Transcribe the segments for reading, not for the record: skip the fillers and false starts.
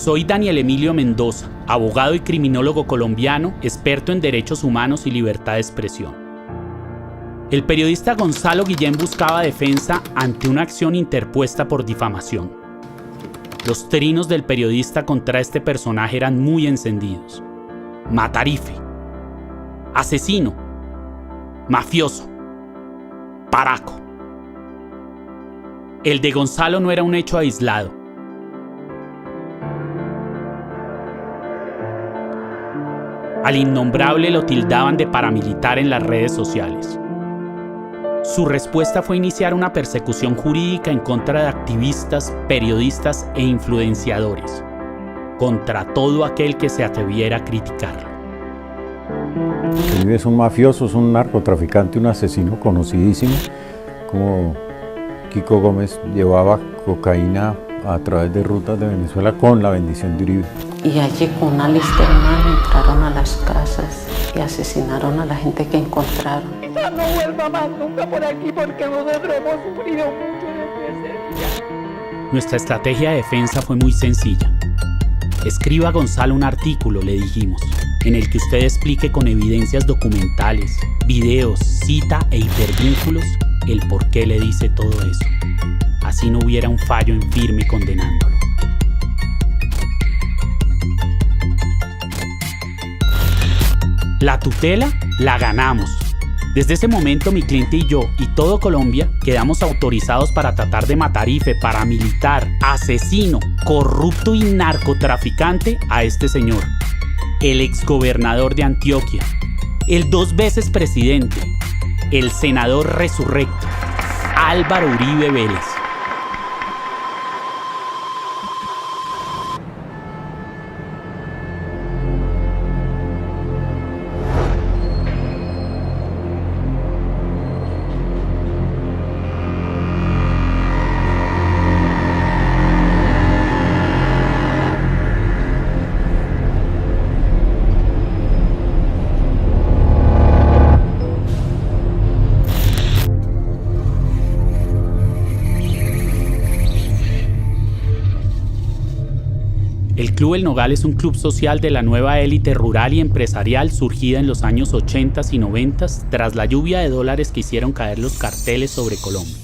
Soy Daniel Emilio Mendoza, abogado y criminólogo colombiano, experto en derechos humanos y libertad de expresión. El periodista Gonzalo Guillén buscaba defensa ante una acción interpuesta por difamación. Los trinos del periodista contra este personaje eran muy encendidos. Matarife, asesino, mafioso, paraco. El de Gonzalo no era un hecho aislado. Al innombrable lo tildaban de paramilitar en las redes sociales. Su respuesta fue iniciar una persecución jurídica en contra de activistas, periodistas e influenciadores, contra todo aquel que se atreviera a criticarlo. Uribe es un mafioso, es un narcotraficante, un asesino conocidísimo. Como Kiko Gómez llevaba cocaína a través de rutas de Venezuela con la bendición de Uribe. Y allí con una lista de mano entraron a las casas y asesinaron a la gente que encontraron. Quizás no vuelva más nunca por aquí porque nosotros hemos sufrido mucho desde ese día. Nuestra estrategia de defensa fue muy sencilla. Escriba a Gonzalo un artículo, le dijimos, en el que usted explique con evidencias documentales, videos, cita e hipervínculos el por qué le dice todo eso. Así no hubiera un fallo en firme condenándolo. La tutela la ganamos. Desde ese momento mi cliente y yo y todo Colombia quedamos autorizados para tratar de matarife, paramilitar, asesino, corrupto y narcotraficante a este señor, el exgobernador de Antioquia, el 2 veces presidente, el senador resurrecto, Álvaro Uribe Vélez. El Club El Nogal es un club social de la nueva élite rural y empresarial surgida en los años 80 y 90 tras la lluvia de dólares que hicieron caer los carteles sobre Colombia.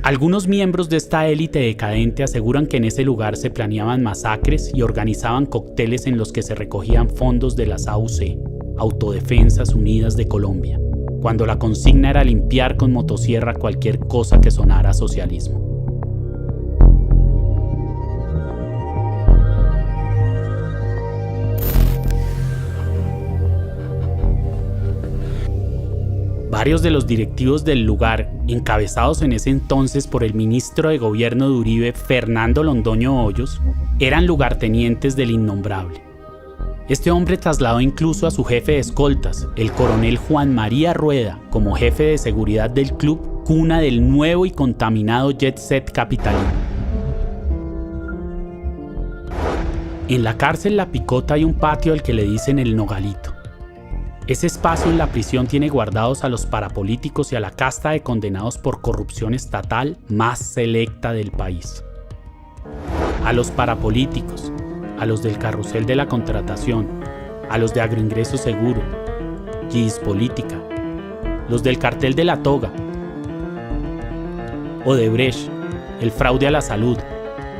Algunos miembros de esta élite decadente aseguran que en ese lugar se planeaban masacres y organizaban cócteles en los que se recogían fondos de las AUC, Autodefensas Unidas de Colombia, cuando la consigna era limpiar con motosierra cualquier cosa que sonara a socialismo. Varios de los directivos del lugar, encabezados en ese entonces por el ministro de Gobierno de Uribe, Fernando Londoño Hoyos, eran lugartenientes del innombrable. Este hombre trasladó incluso a su jefe de escoltas, el coronel Juan María Rueda, como jefe de seguridad del club, cuna del nuevo y contaminado jet set capitalino. En la cárcel La Picota hay un patio al que le dicen el Nogalito. Ese espacio en la prisión tiene guardados a los parapolíticos y a la casta de condenados por corrupción estatal más selecta del país. A los parapolíticos, a los del carrusel de la contratación, a los de agroingreso seguro, GIS política, los del cartel de la toga, Odebrecht, el fraude a la salud,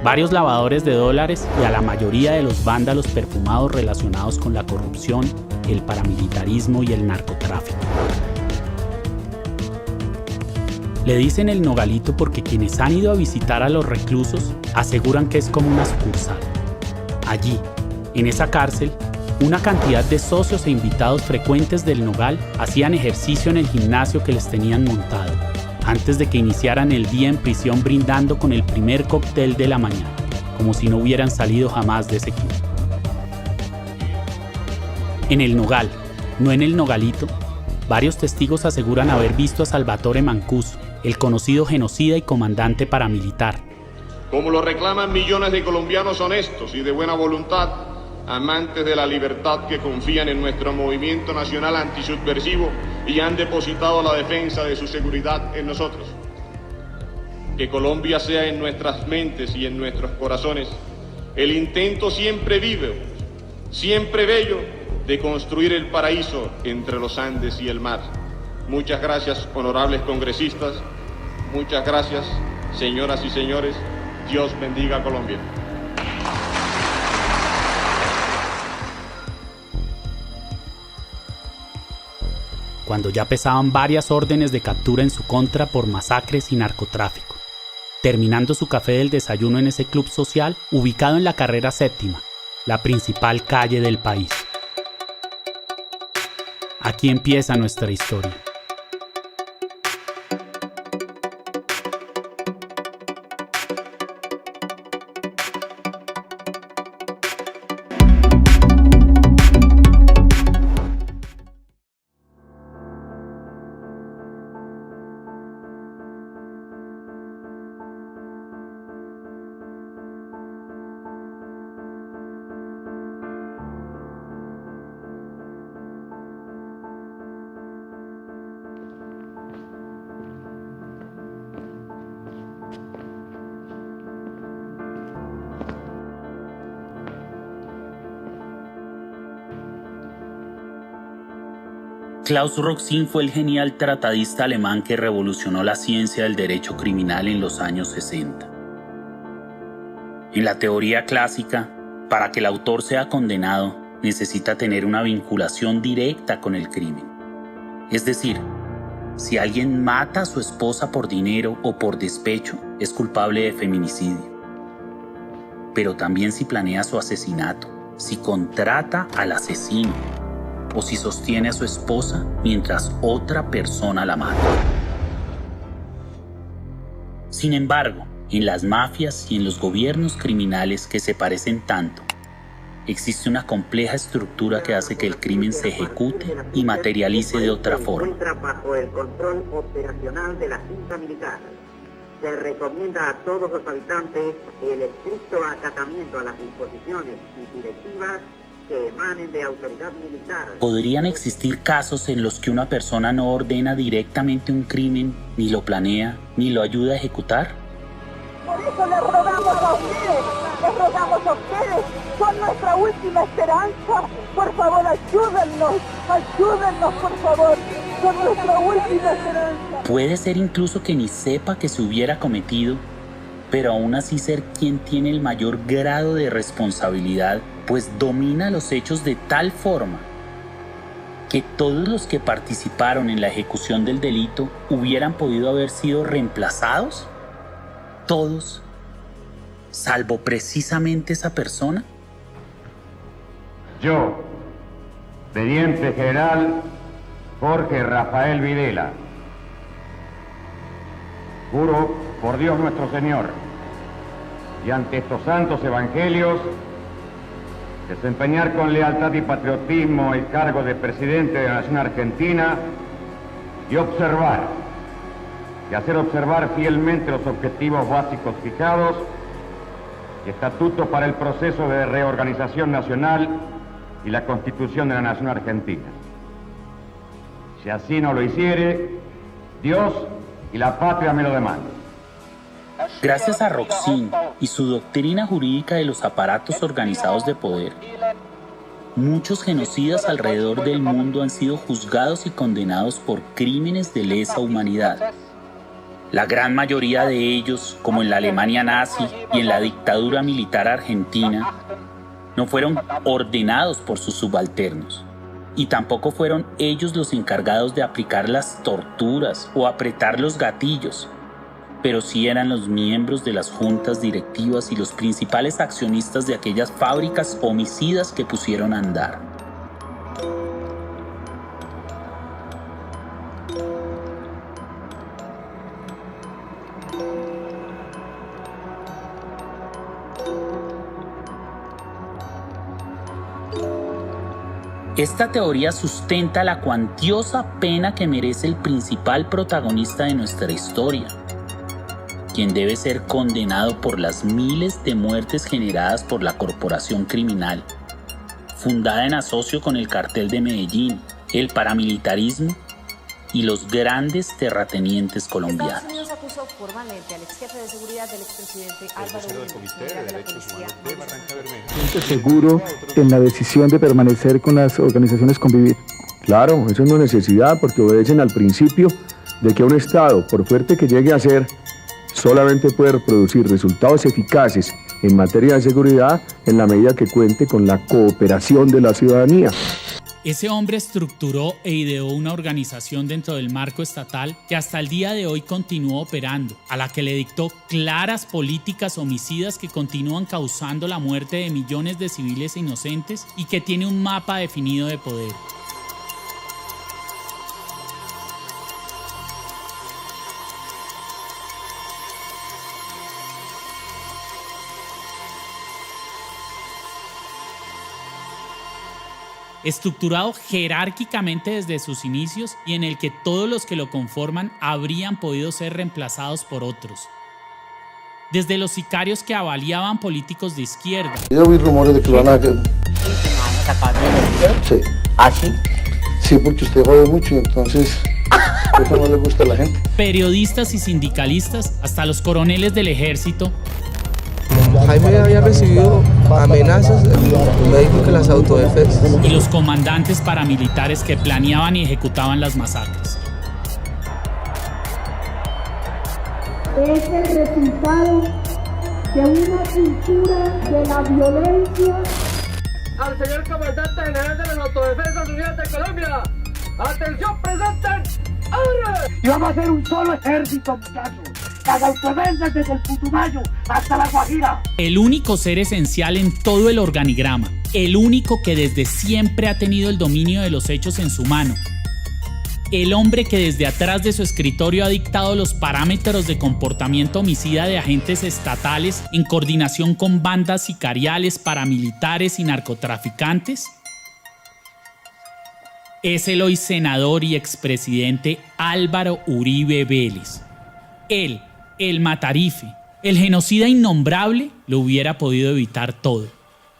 varios lavadores de dólares y a la mayoría de los vándalos perfumados relacionados con la corrupción, el paramilitarismo y el narcotráfico. Le dicen el Nogalito porque quienes han ido a visitar a los reclusos aseguran que es como una sucursal. Allí, en esa cárcel, una cantidad de socios e invitados frecuentes del Nogal hacían ejercicio en el gimnasio que les tenían montado, antes de que iniciaran el día en prisión brindando con el primer cóctel de la mañana, como si no hubieran salido jamás de ese club. En el Nogal, no en el Nogalito, varios testigos aseguran haber visto a Salvatore Mancuso, el conocido genocida y comandante paramilitar. Como lo reclaman millones de colombianos honestos y de buena voluntad, amantes de la libertad que confían en nuestro movimiento nacional antisubversivo y han depositado la defensa de su seguridad en nosotros. que Colombia sea en nuestras mentes y en nuestros corazones el intento siempre vivo, siempre bello, de construir el paraíso entre los Andes y el mar. Muchas gracias, honorables congresistas. Muchas gracias, señoras y señores. Dios bendiga a Colombia. Cuando ya pesaban varias órdenes de captura en su contra por masacres y narcotráfico, terminando su café del desayuno en ese club social ubicado en la carrera 7ª, la principal calle del país. Aquí empieza nuestra historia. Klaus Roxin fue el genial tratadista alemán que revolucionó la ciencia del derecho criminal en los años 60. En la teoría clásica, para que el autor sea condenado, necesita tener una vinculación directa con el crimen. Es decir, si alguien mata a su esposa por dinero o por despecho, es culpable de feminicidio. Pero también si planea su asesinato, si contrata al asesino, o si sostiene a su esposa mientras otra persona la mata. Sin embargo, en las mafias y en los gobiernos criminales que se parecen tanto, existe una compleja estructura que hace que el crimen se ejecute y materialice de otra forma. Se encuentra bajo el control operacional de la Junta Militar. Se recomienda a todos los habitantes el estricto acatamiento a las disposiciones y directivas que emanen de autoridad militar. ¿Podrían existir casos en los que una persona no ordena directamente un crimen, ni lo planea, ni lo ayuda a ejecutar? Por eso les rogamos a ustedes, son nuestra última esperanza. Por favor, ayúdennos, por favor, son nuestra última esperanza. Puede ser incluso que ni sepa que se hubiera cometido, pero aún así ser quien tiene el mayor grado de responsabilidad, pues domina los hechos de tal forma que todos los que participaron en la ejecución del delito hubieran podido haber sido reemplazados. Todos, salvo precisamente esa persona. Yo, teniente general Jorge Rafael Videla, juro por Dios nuestro Señor y ante estos santos evangelios desempeñar con lealtad y patriotismo el cargo de presidente de la Nación Argentina y observar y hacer observar fielmente los objetivos básicos fijados y estatutos para el proceso de reorganización nacional y la Constitución de la Nación Argentina. Si así no lo hiciere, Dios y la patria me lo demandan. Gracias a Roxin y su doctrina jurídica de los aparatos organizados de poder, muchos genocidas alrededor del mundo han sido juzgados y condenados por crímenes de lesa humanidad. La gran mayoría de ellos, como en la Alemania nazi y en la dictadura militar argentina, no fueron ordenados por sus subalternos, y tampoco fueron ellos los encargados de aplicar las torturas o apretar los gatillos, pero sí eran los miembros de las juntas directivas y los principales accionistas de aquellas fábricas homicidas que pusieron a andar. Esta teoría sustenta la cuantiosa pena que merece el principal protagonista de nuestra historia, quien debe ser condenado por las miles de muertes generadas por la corporación criminal, fundada en asocio con el cartel de Medellín, el paramilitarismo y los grandes terratenientes colombianos. Estados Unidos acusó formalmente al ex jefe de seguridad del expresidente Álvaro Uribe, general de la policía. Siente seguro en la decisión de permanecer con las organizaciones Convivir. Claro, eso es una necesidad porque obedecen al principio de que un Estado, por fuerte que llegue a ser, solamente puede producir resultados eficaces en materia de seguridad en la medida que cuente con la cooperación de la ciudadanía. Ese hombre estructuró e ideó una organización dentro del marco estatal que hasta el día de hoy continúa operando, a la que le dictó claras políticas homicidas que continúan causando la muerte de millones de civiles inocentes y que tiene un mapa definido de poder. Estructurado jerárquicamente desde sus inicios y en el que todos los que lo conforman habrían podido ser reemplazados por otros. Desde los sicarios que avaliaban políticos de izquierda. Yo vi rumores de que lo van a... Sí. ¿Ah, sí? Sí, porque usted jode mucho y entonces eso no le gusta a la gente. Periodistas y sindicalistas, hasta los coroneles del ejército. Jaime había recibido amenazas, me dijo que las autodefensas. Y los comandantes paramilitares que planeaban y ejecutaban las masacres. Es el resultado de una cultura de la violencia. Al señor comandante general de las Autodefensas Unidas de Colombia. ¡Atención, presenten! ¡Ahora! Y vamos a hacer un solo ejército, muchachos. Las autodefensas desde el Putumayo hasta la Guajira. El único ser esencial en todo el organigrama, el único que desde siempre ha tenido el dominio de los hechos en su mano, el hombre que desde atrás de su escritorio ha dictado los parámetros de comportamiento homicida de agentes estatales en coordinación con bandas sicariales, paramilitares y narcotraficantes, es el hoy senador y expresidente Álvaro Uribe Vélez. Él, el matarife, el genocida innombrable, lo hubiera podido evitar todo.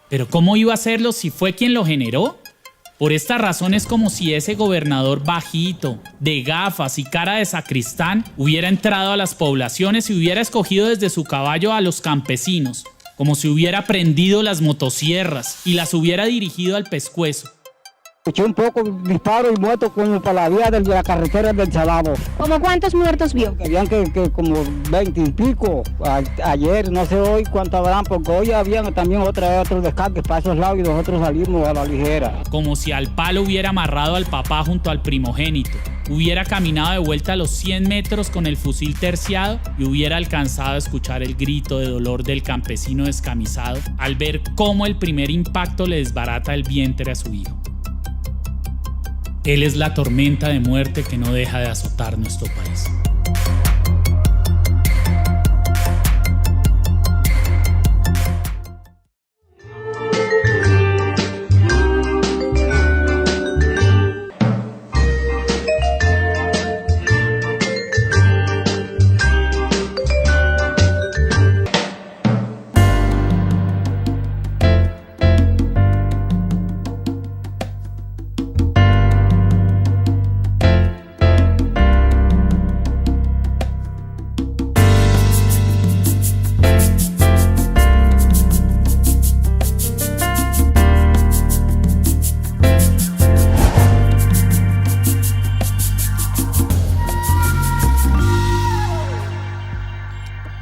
Pero ¿cómo iba a hacerlo si fue quien lo generó? Por esta razón es como si ese gobernador bajito, de gafas y cara de sacristán, hubiera entrado a las poblaciones y hubiera escogido desde su caballo a los campesinos, como si hubiera prendido las motosierras y las hubiera dirigido al pescuezo. Escuché un poco disparo y muertos como para la vía de la carretera del Salado. ¿Cómo cuántos muertos vio? Habían que como 20 y pico. Ayer, no sé hoy cuánto habrán, porque hoy habían también otros descargues para esos lados y nosotros salimos a la ligera. Como si al palo hubiera amarrado al papá junto al primogénito. Hubiera caminado de vuelta a los 100 metros con el fusil terciado y hubiera alcanzado a escuchar el grito de dolor del campesino descamisado al ver cómo el primer impacto le desbarata el vientre a su hijo. Él es la tormenta de muerte que no deja de azotar nuestro país.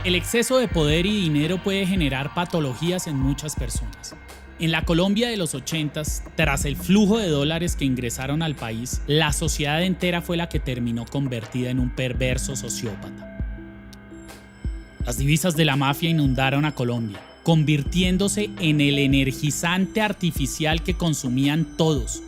El exceso de poder y dinero puede generar patologías en muchas personas. En la Colombia de los 80s, tras el flujo de dólares que ingresaron al país, la sociedad entera fue la que terminó convertida en un perverso sociópata. Las divisas de la mafia inundaron a Colombia, convirtiéndose en el energizante artificial que consumían todos.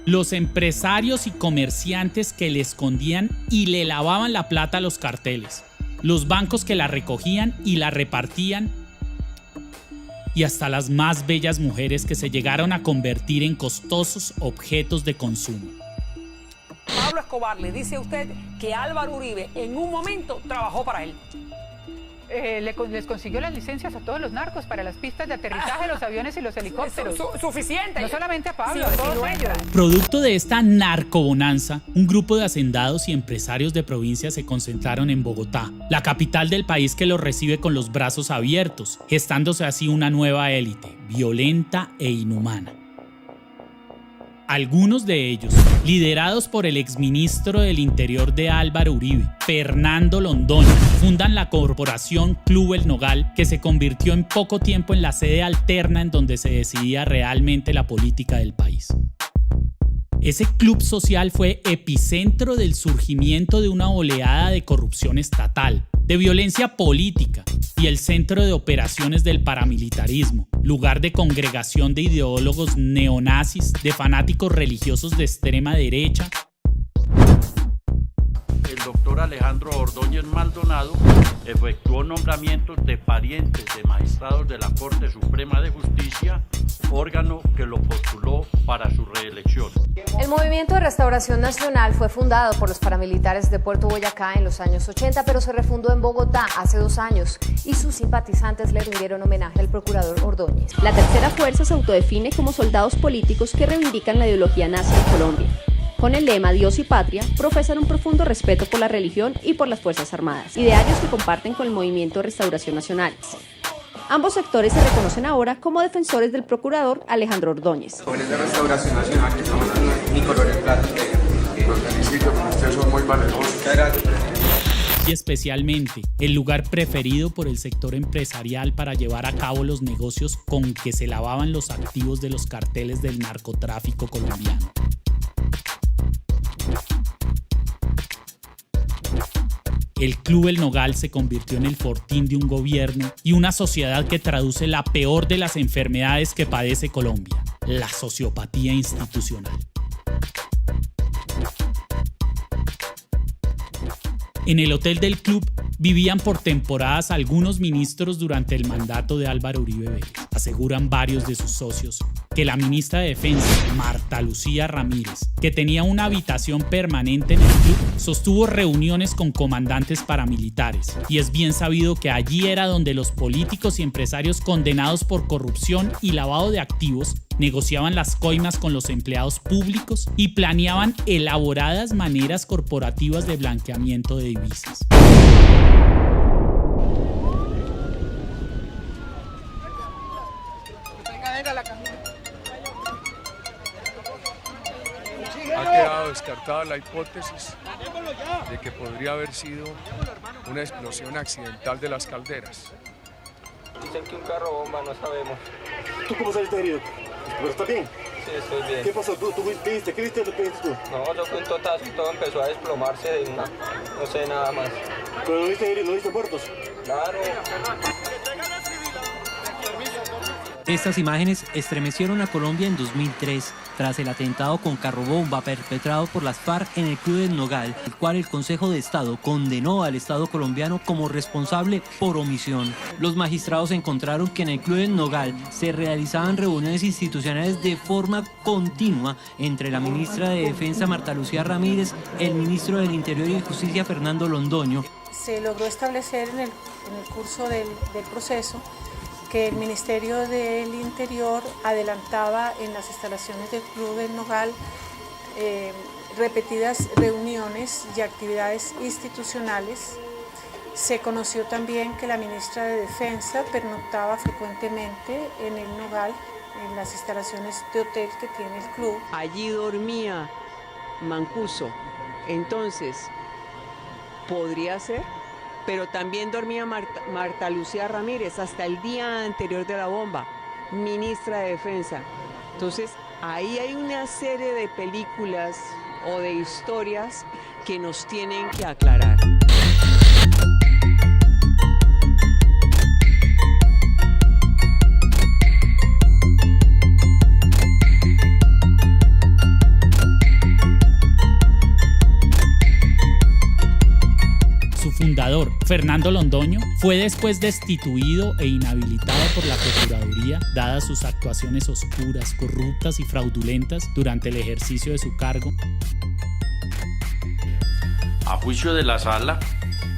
Los empresarios y comerciantes que le escondían y le lavaban la plata a los carteles. Los bancos que la recogían y la repartían, y hasta las más bellas mujeres que se llegaron a convertir en costosos objetos de consumo. Pablo Escobar le dice a usted que Álvaro Uribe en un momento trabajó para él. les consiguió las licencias a todos los narcos para las pistas de aterrizaje, los aviones y los helicópteros. Suficiente. No solamente a Pablo, a todos ellos. Producto de esta narcobonanza, un grupo de hacendados y empresarios de provincia se concentraron en Bogotá, la capital del país que los recibe con los brazos abiertos, gestándose así una nueva élite, violenta e inhumana. Algunos de ellos, liderados por el exministro del Interior de Álvaro Uribe, Fernando Londoño, fundan la corporación Club El Nogal, que se convirtió en poco tiempo en la sede alterna en donde se decidía realmente la política del país. Ese club social fue epicentro del surgimiento de una oleada de corrupción estatal, de violencia política y el centro de operaciones del paramilitarismo, lugar de congregación de ideólogos neonazis, de fanáticos religiosos de extrema derecha. El doctor Alejandro Ordóñez Maldonado efectuó nombramientos de parientes de magistrados de la Corte Suprema de Justicia, órgano que lo postuló para su reelección. El Movimiento de Restauración Nacional fue fundado por los paramilitares de Puerto Boyacá en los años 80, pero se refundó en Bogotá hace 2 años y sus simpatizantes le rindieron homenaje al procurador Ordóñez. La tercera fuerza se autodefine como soldados políticos que reivindican la ideología nazi en Colombia. Con el lema Dios y Patria, profesan un profundo respeto por la religión y por las Fuerzas Armadas, idearios que comparten con el Movimiento de Restauración Nacional. Ambos sectores se reconocen ahora como defensores del procurador Alejandro Ordóñez. Jóvenes de Restauración Nacional, que estamos hablando de mi color en plato, que los felicito, porque ustedes son muy valerosos. Muchas gracias. Y especialmente el lugar preferido por el sector empresarial para llevar a cabo los negocios con que se lavaban los activos de los carteles del narcotráfico colombiano. El Club El Nogal se convirtió en el fortín de un gobierno y una sociedad que traduce la peor de las enfermedades que padece Colombia, la sociopatía institucional. En el hotel del club vivían por temporadas algunos ministros durante el mandato de Álvaro Uribe Vélez. Aseguran varios de sus socios que la ministra de Defensa, Marta Lucía Ramírez, que tenía una habitación permanente en el club, sostuvo reuniones con comandantes paramilitares. Y es bien sabido que allí era donde los políticos y empresarios condenados por corrupción y lavado de activos negociaban las coimas con los empleados públicos y planeaban elaboradas maneras corporativas de blanqueamiento de divisas. Ha quedado descartada la hipótesis de que podría haber sido una explosión accidental de las calderas. Dicen que un carro bomba, no sabemos. ¿Tú cómo saliste herido? ¿Pero estás bien? Sí, estoy bien. ¿Qué pasó? ¿Tú viste? ¿Qué viste? ¿Qué viste tú? No, yo fui un totazo y todo empezó a desplomarse de una, no sé nada más. ¿Pero no viste heridos? ¿No viste muertos? Claro. Estas imágenes estremecieron a Colombia en 2003 tras el atentado con carrobomba perpetrado por las FARC en el Club El Nogal, el cual el Consejo de Estado condenó al Estado colombiano como responsable por omisión. Los magistrados encontraron que en el Club El Nogal se realizaban reuniones institucionales de forma continua entre la ministra de Defensa Marta Lucía Ramírez, el ministro del Interior y Justicia Fernando Londoño. Se logró establecer en el curso del proceso que el Ministerio del Interior adelantaba en las instalaciones del Club El Nogal repetidas reuniones y actividades institucionales. Se conoció también que la ministra de Defensa pernoctaba frecuentemente en el Nogal, en las instalaciones de hotel que tiene el club. Allí dormía Mancuso, entonces, ¿podría ser? Pero también dormía Marta Lucía Ramírez hasta el día anterior de la bomba, ministra de Defensa. Entonces, ahí hay una serie de películas o de historias que nos tienen que aclarar. Fundador, Fernando Londoño, fue después destituido e inhabilitado por la Procuraduría, dadas sus actuaciones oscuras, corruptas y fraudulentas durante el ejercicio de su cargo. A juicio de la Sala,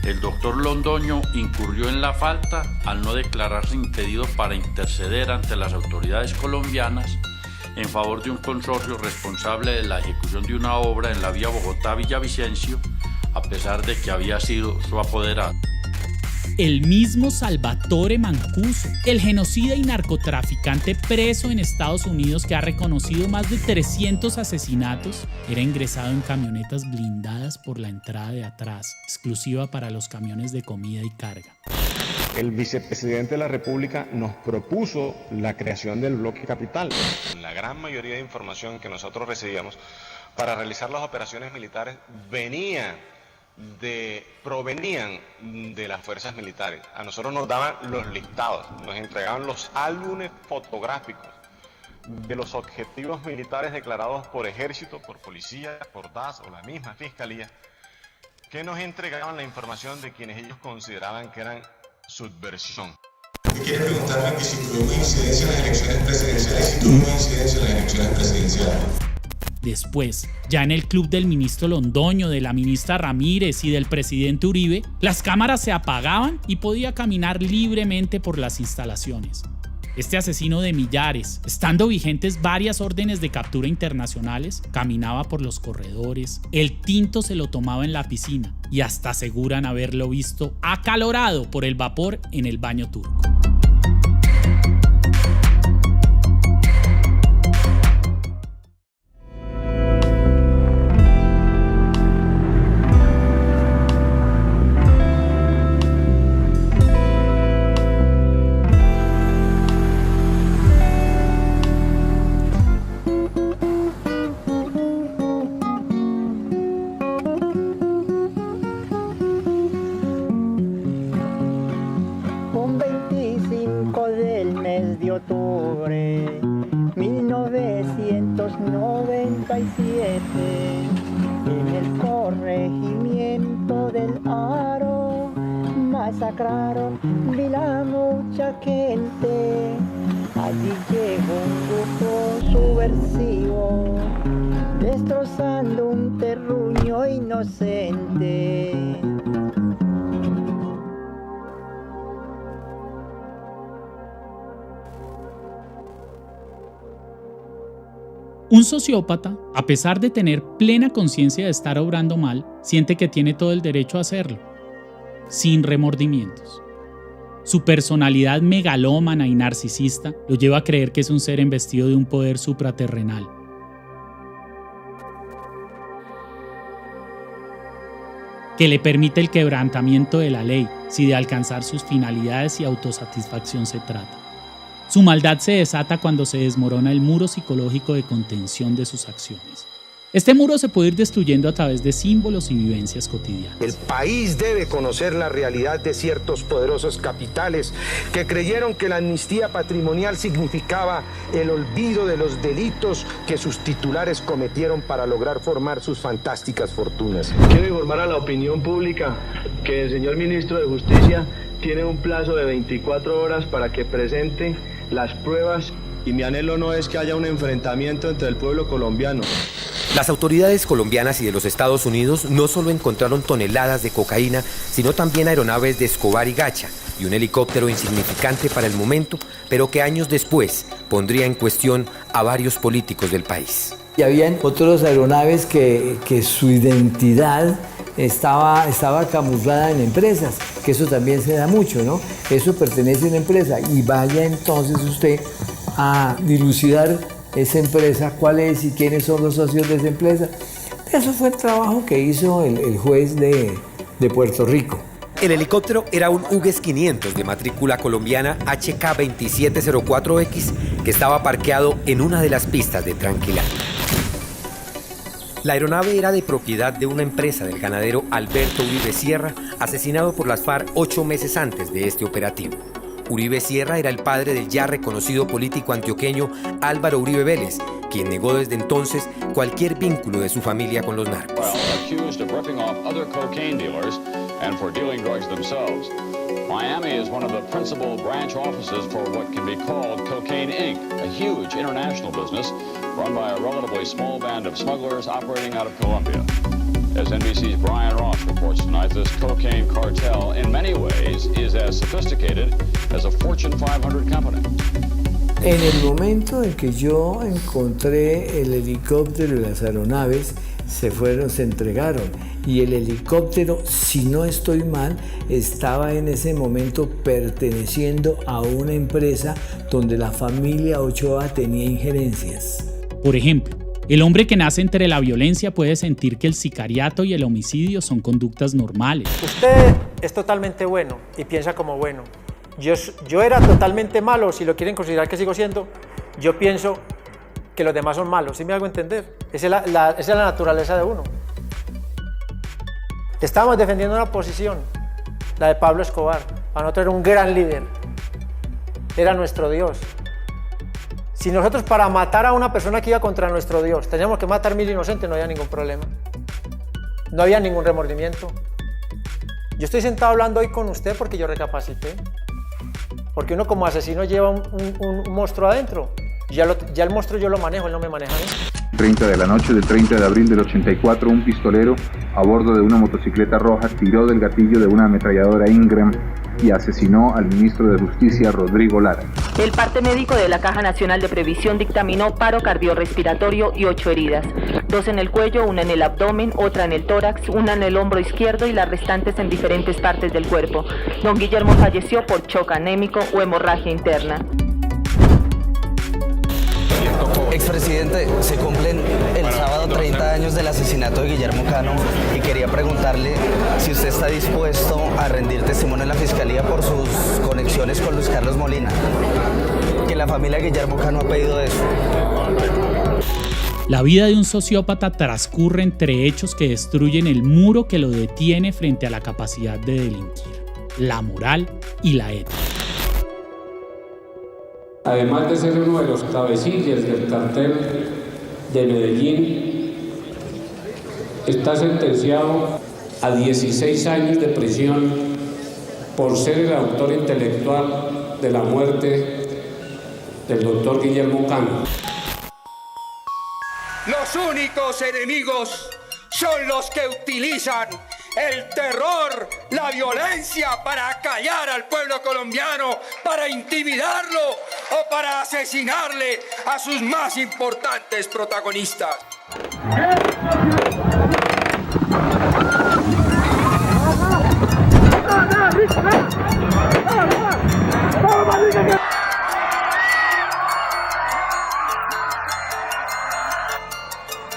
El doctor Londoño incurrió en la falta al no declararse impedido para interceder ante las autoridades colombianas en favor de un consorcio responsable de la ejecución de una obra en la vía Bogotá-Villavicencio, a pesar de que había sido su apoderado. El mismo Salvatore Mancuso, el genocida y narcotraficante preso en Estados Unidos que ha reconocido más de 300 asesinatos, era ingresado en camionetas blindadas por la entrada de atrás, exclusiva para los camiones de comida y carga. El vicepresidente de la República nos propuso la creación del bloque capital. La gran mayoría de información que nosotros recibíamos para realizar las operaciones militares provenían de las fuerzas militares. A nosotros nos daban los listados, nos entregaban los álbumes fotográficos de los objetivos militares declarados por ejército, por policía, por DAS o la misma fiscalía, que nos entregaban la información de quienes ellos consideraban que eran subversión. Quiere preguntarme que si tuvo incidencia en las elecciones presidenciales, si tuvo incidencia en las elecciones presidenciales. Después, ya en el club del ministro Londoño, de la ministra Ramírez y del presidente Uribe, las cámaras se apagaban y podía caminar libremente por las instalaciones. Este asesino de millares, estando vigentes varias órdenes de captura internacionales, caminaba por los corredores, el tinto se lo tomaba en la piscina y hasta aseguran haberlo visto acalorado por el vapor en el baño turco. Octubre 1997, en el corregimiento del Aro masacraron, vi la mucha gente. Allí llegó un grupo subversivo, destrozando un terruño inocente. Un sociópata, a pesar de tener plena conciencia de estar obrando mal, siente que tiene todo el derecho a hacerlo, sin remordimientos. Su personalidad megalómana y narcisista lo lleva a creer que es un ser investido de un poder supraterrenal. Que le permite el quebrantamiento de la ley, si de alcanzar sus finalidades y autosatisfacción se trata. Su maldad se desata cuando se desmorona el muro psicológico de contención de sus acciones. Este muro se puede ir destruyendo a través de símbolos y vivencias cotidianas. El país debe conocer la realidad de ciertos poderosos capitales que creyeron que la amnistía patrimonial significaba el olvido de los delitos que sus titulares cometieron para lograr formar sus fantásticas fortunas. Quiero informar a la opinión pública que el señor ministro de Justicia tiene un plazo de 24 horas para que presente las pruebas, y mi anhelo no es que haya un enfrentamiento entre el pueblo colombiano. Las autoridades colombianas y de los Estados Unidos no solo encontraron toneladas de cocaína, sino también aeronaves de Escobar y Gacha y un helicóptero insignificante para el momento, pero que años después pondría en cuestión a varios políticos del país. Y habían otras aeronaves que su identidad estaba camuflada en empresas, que eso también se da mucho, ¿no? Eso pertenece a una empresa y vaya entonces usted a dilucidar esa empresa, cuál es y quiénes son los socios de esa empresa. Eso fue el trabajo que hizo el juez de Puerto Rico. El helicóptero era un UGES 500 de matrícula colombiana HK2704X que estaba parqueado en una de las pistas de Tranquilá. La aeronave era de propiedad de una empresa del ganadero Alberto Uribe Sierra, asesinado por las FARC 8 meses antes de este operativo. Uribe Sierra era el padre del ya reconocido político antioqueño Álvaro Uribe Vélez, quien negó desde entonces cualquier vínculo de su familia con los narcos. Miami is one of the principal branch offices for what can be called Cocaine Inc., a huge international business run by a relatively small band of smugglers operating out of Colombia. As NBC's Brian Ross reports tonight, this cocaine cartel in many ways is as sophisticated as a Fortune 500 company. En el momento en que yo encontré el helicóptero y las aeronaves, se entregaron. Y el helicóptero, si no estoy mal, estaba en ese momento perteneciendo a una empresa donde la familia Ochoa tenía injerencias. Por ejemplo, el hombre que nace entre la violencia puede sentir que el sicariato y el homicidio son conductas normales. Usted es totalmente bueno y piensa como bueno. Yo era totalmente malo, si lo quieren considerar que sigo siendo, yo pienso que los demás son malos, ¿sí me hago entender? Esa es la naturaleza de uno. Estábamos defendiendo una posición, la de Pablo Escobar. Para nosotros era un gran líder, era nuestro Dios. Si nosotros para matar a una persona que iba contra nuestro Dios teníamos que matar 1000 inocentes, no había ningún problema. No había ningún remordimiento. Yo estoy sentado hablando hoy con usted porque yo recapacité. Porque uno como asesino lleva un monstruo adentro. Ya el monstruo yo lo manejo, él no me maneja a mí. 30 de la noche del 30 de abril del 84, un pistolero a bordo de una motocicleta roja tiró del gatillo de una ametralladora Ingram y asesinó al ministro de Justicia, Rodrigo Lara. El parte médico de la Caja Nacional de Previsión dictaminó paro cardiorrespiratorio y 8 heridas. 2 en el cuello, una en el abdomen, otra en el tórax, una en el hombro izquierdo y las restantes en diferentes partes del cuerpo. Don Guillermo falleció por shock anémico o hemorragia interna. Expresidente, se cumplen el sábado 30 años del asesinato de Guillermo Cano y quería preguntarle si usted está dispuesto a rendir testimonio en la Fiscalía por sus conexiones con Luis Carlos Molina, que la familia de Guillermo Cano ha pedido eso. La vida de un sociópata transcurre entre hechos que destruyen el muro que lo detiene frente a la capacidad de delinquir, la moral y la ética. Además de ser uno de los cabecillas del cartel de Medellín, está sentenciado a 16 años de prisión por ser el autor intelectual de la muerte del doctor Guillermo Cano. Los únicos enemigos son los que utilizan el terror, la violencia para callar al pueblo colombiano, para intimidarlo o para asesinarle a sus más importantes protagonistas.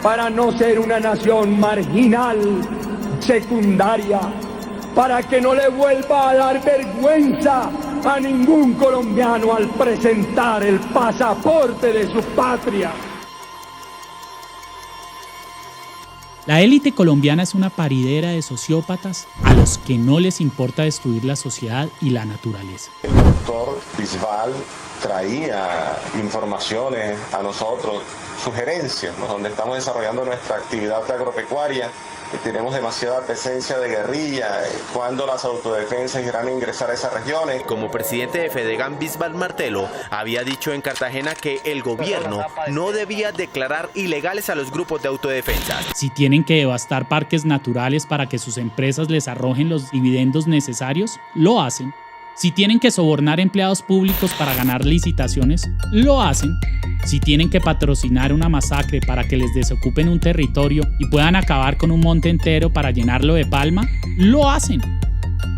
Para no ser una nación marginal, secundaria, para que no le vuelva a dar vergüenza a ningún colombiano al presentar el pasaporte de su patria. La élite colombiana es una paridera de sociópatas a los que no les importa destruir la sociedad y la naturaleza. El doctor Bisbal traía informaciones a nosotros, sugerencias, ¿no? Donde estamos desarrollando nuestra actividad agropecuaria y tenemos demasiada presencia de guerrilla, cuando las autodefensas irán a ingresar a esas regiones. Como presidente de Fedegan, Bisbal Martelo había dicho en Cartagena que el gobierno no debía declarar ilegales a los grupos de autodefensa. Si tienen que devastar parques naturales para que sus empresas les arrojen los dividendos necesarios, lo hacen. Si tienen que sobornar empleados públicos para ganar licitaciones, lo hacen. Si tienen que patrocinar una masacre para que les desocupen un territorio y puedan acabar con un monte entero para llenarlo de palma, lo hacen.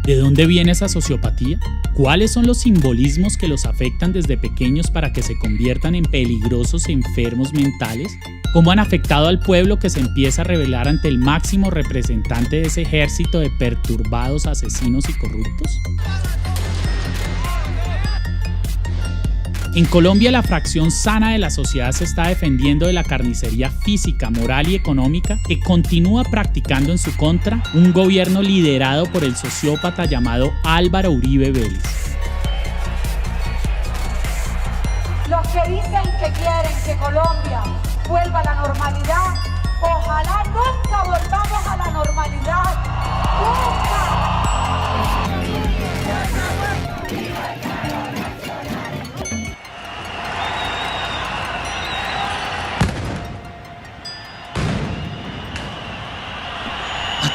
¿De dónde viene esa sociopatía? ¿Cuáles son los simbolismos que los afectan desde pequeños para que se conviertan en peligrosos enfermos mentales? ¿Cómo han afectado al pueblo que se empieza a rebelar ante el máximo representante de ese ejército de perturbados asesinos y corruptos? En Colombia, la fracción sana de la sociedad se está defendiendo de la carnicería física, moral y económica que continúa practicando en su contra un gobierno liderado por el sociópata llamado Álvaro Uribe Vélez. Los que dicen que quieren que Colombia vuelva a la normalidad, ojalá nunca volvamos a la normalidad. ¡Nunca!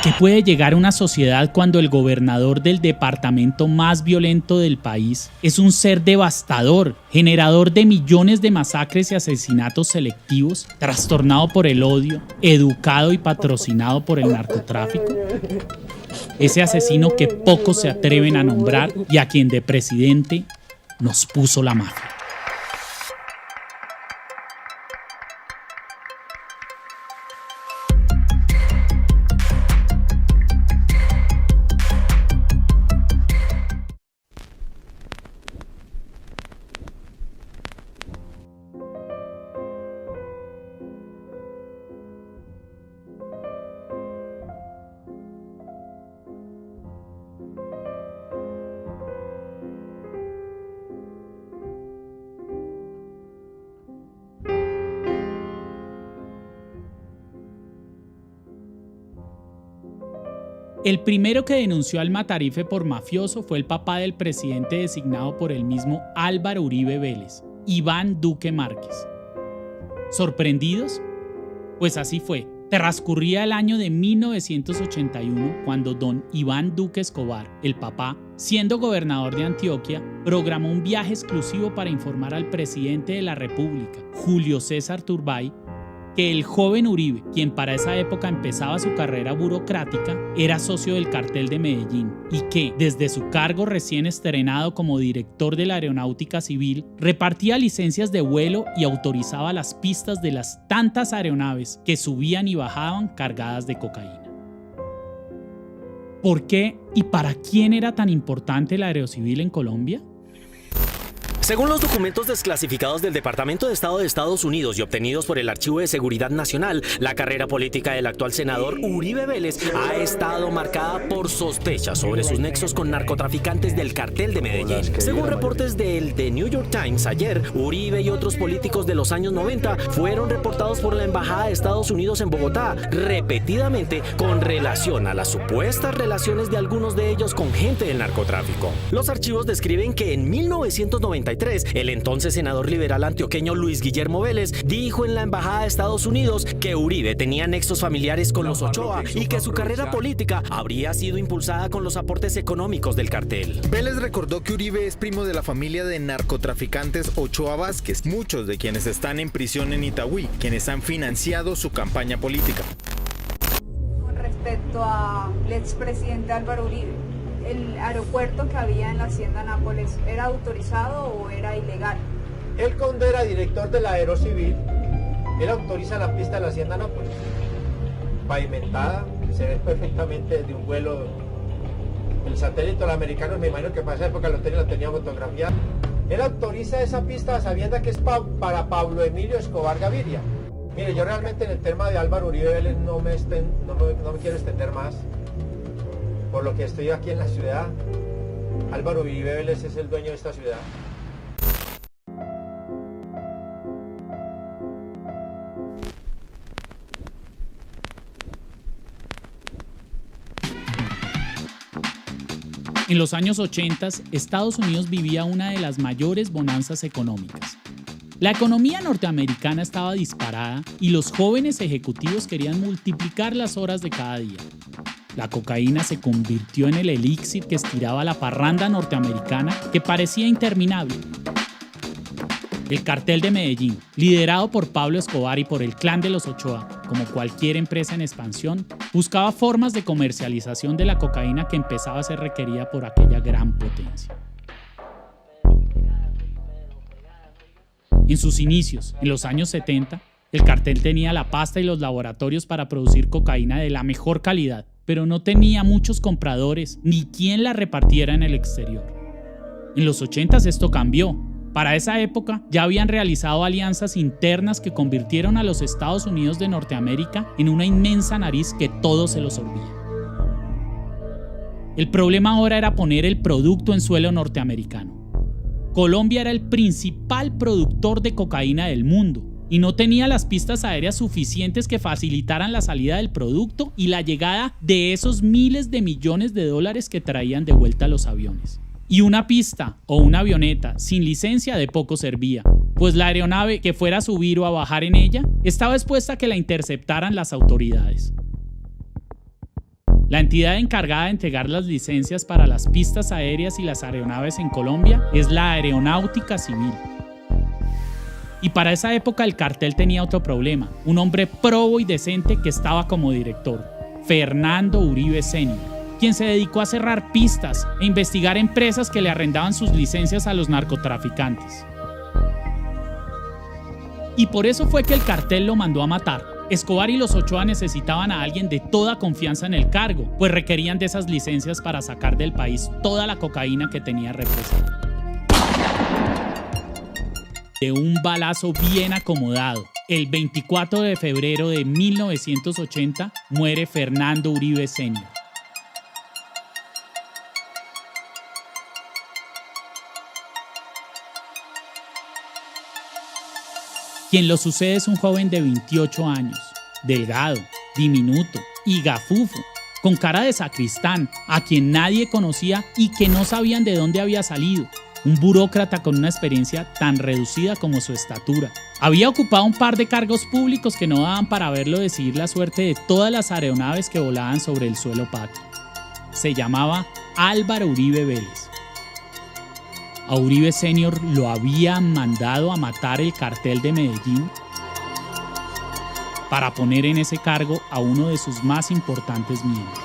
qué puede llegar a una sociedad cuando el gobernador del departamento más violento del país es un ser devastador, generador de millones de masacres y asesinatos selectivos, trastornado por el odio, educado y patrocinado por el narcotráfico? Ese asesino que pocos se atreven a nombrar y a quien de presidente nos puso la mafia. El primero que denunció al Matarife por mafioso fue el papá del presidente designado por el mismo Álvaro Uribe Vélez, Iván Duque Márquez. ¿Sorprendidos? Pues así fue. Transcurría el año de 1981 cuando don Iván Duque Escobar, el papá, siendo gobernador de Antioquia, programó un viaje exclusivo para informar al presidente de la República, Julio César Turbay, que el joven Uribe, quien para esa época empezaba su carrera burocrática, era socio del cartel de Medellín y que, desde su cargo recién estrenado como director de la Aeronáutica Civil, repartía licencias de vuelo y autorizaba las pistas de las tantas aeronaves que subían y bajaban cargadas de cocaína. ¿Por qué y para quién era tan importante la Aerocivil en Colombia? Según los documentos desclasificados del Departamento de Estado de Estados Unidos y obtenidos por el Archivo de Seguridad Nacional, la carrera política del actual senador Uribe Vélez ha estado marcada por sospechas sobre sus nexos con narcotraficantes del cartel de Medellín. Según reportes del The New York Times ayer, Uribe y otros políticos de los años 90 fueron reportados por la Embajada de Estados Unidos en Bogotá repetidamente con relación a las supuestas relaciones de algunos de ellos con gente del narcotráfico. Los archivos describen que en 1993 el entonces senador liberal antioqueño Luis Guillermo Vélez dijo en la Embajada de Estados Unidos que Uribe tenía nexos familiares con los Ochoa y que su carrera política habría sido impulsada con los aportes económicos del cartel. Vélez recordó que Uribe es primo de la familia de narcotraficantes Ochoa Vázquez, muchos de quienes están en prisión en Itagüí, quienes han financiado su campaña política. Con respecto al expresidente Álvaro Uribe, ¿el aeropuerto que había en la Hacienda Nápoles era autorizado o era ilegal? Él, cuando era director de la Aerocivil, él autoriza la pista de la Hacienda Nápoles, pavimentada, se ve perfectamente desde un vuelo. El satélite americano, me imagino que para esa época la tenía fotografiada. Él autoriza esa pista sabiendo que es para Pablo Emilio Escobar Gaviria. Mire, yo realmente en el tema de Álvaro Uribe Vélez no me quiero extender más. Por lo que estoy aquí en la ciudad, Álvaro Uribe Vélez es el dueño de esta ciudad. En los años 80, Estados Unidos vivía una de las mayores bonanzas económicas. La economía norteamericana estaba disparada y los jóvenes ejecutivos querían multiplicar las horas de cada día. La cocaína se convirtió en el elixir que estiraba la parranda norteamericana que parecía interminable. El cartel de Medellín, liderado por Pablo Escobar y por el clan de los Ochoa, como cualquier empresa en expansión, buscaba formas de comercialización de la cocaína que empezaba a ser requerida por aquella gran potencia. En sus inicios, en los años 70, el cartel tenía la pasta y los laboratorios para producir cocaína de la mejor calidad, pero no tenía muchos compradores ni quien la repartiera en el exterior. En los 80s esto cambió. Para esa época ya habían realizado alianzas internas que convirtieron a los Estados Unidos de Norteamérica en una inmensa nariz que todo se lo sorbía. El problema ahora era poner el producto en suelo norteamericano. Colombia era el principal productor de cocaína del mundo y no tenía las pistas aéreas suficientes que facilitaran la salida del producto y la llegada de esos miles de millones de dólares que traían de vuelta los aviones. Y una pista o una avioneta sin licencia de poco servía, pues la aeronave que fuera a subir o a bajar en ella estaba expuesta a que la interceptaran las autoridades. La entidad encargada de entregar las licencias para las pistas aéreas y las aeronaves en Colombia es la Aeronáutica Civil. Y para esa época el cartel tenía otro problema, un hombre probo y decente que estaba como director, Fernando Uribe Senior, quien se dedicó a cerrar pistas e investigar empresas que le arrendaban sus licencias a los narcotraficantes. Y por eso fue que el cartel lo mandó a matar. Escobar y los Ochoa necesitaban a alguien de toda confianza en el cargo, pues requerían de esas licencias para sacar del país toda la cocaína que tenía represada. De un balazo bien acomodado, el 24 de febrero de 1980 muere Fernando Uribe Senior. Quien lo sucede es un joven de 28 años, delgado, diminuto y gafufo, con cara de sacristán, a quien nadie conocía y que no sabían de dónde había salido. Un burócrata con una experiencia tan reducida como su estatura. Había ocupado un par de cargos públicos que no daban para verlo decidir la suerte de todas las aeronaves que volaban sobre el suelo patrio. Se llamaba Álvaro Uribe Vélez. A Uribe Senior lo habían mandado a matar el cartel de Medellín para poner en ese cargo a uno de sus más importantes miembros.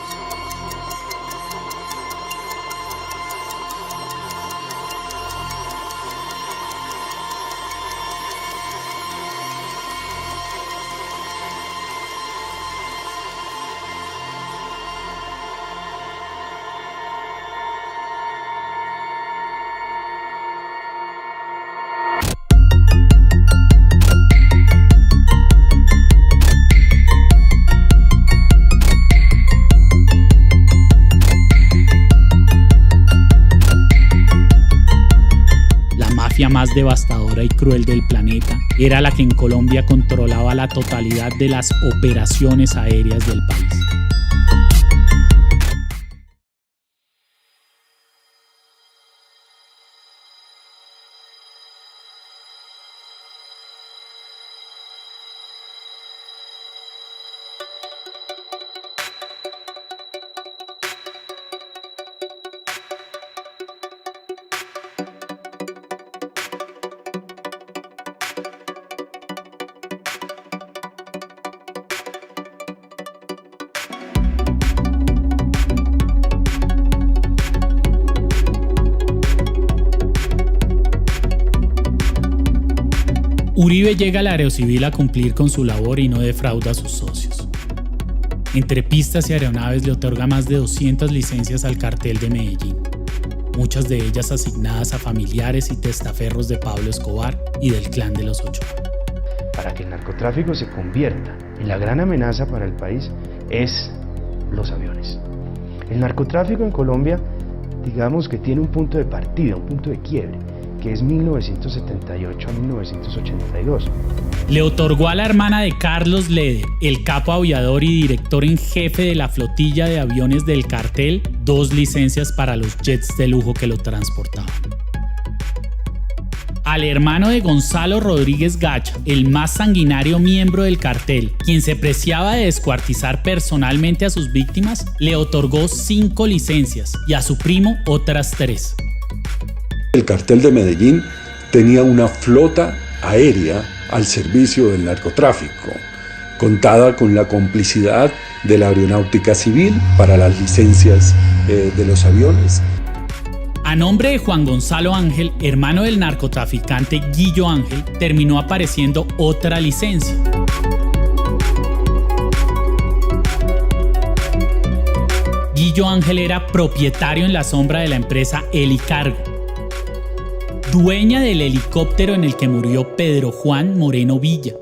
Más devastadora y cruel del planeta era la que en Colombia controlaba la totalidad de las operaciones aéreas del país. Uribe llega al Aerocivil a cumplir con su labor y no defrauda a sus socios. Entre pistas y aeronaves le otorga más de 200 licencias al cartel de Medellín, muchas de ellas asignadas a familiares y testaferros de Pablo Escobar y del clan de los Ochoa. Para que el narcotráfico se convierta en la gran amenaza para el país es los aviones. El narcotráfico en Colombia, digamos que tiene un punto de partida, un punto de quiebre, que es 1978 a 1982. Le otorgó a la hermana de Carlos Leder, el capo aviador y director en jefe de la flotilla de aviones del cartel, 2 licencias para los jets de lujo que lo transportaban. Al hermano de Gonzalo Rodríguez Gacha, el más sanguinario miembro del cartel, quien se preciaba de descuartizar personalmente a sus víctimas, le otorgó 5 licencias y a su primo otras 3. El cartel de Medellín tenía una flota aérea al servicio del narcotráfico, contada con la complicidad de la Aeronáutica Civil para las licencias de los aviones. A nombre de Juan Gonzalo Ángel, hermano del narcotraficante Guillo Ángel, terminó apareciendo otra licencia. Guillo Ángel era propietario en la sombra de la empresa Helicargo, dueña del helicóptero en el que murió Pedro Juan Moreno Villa,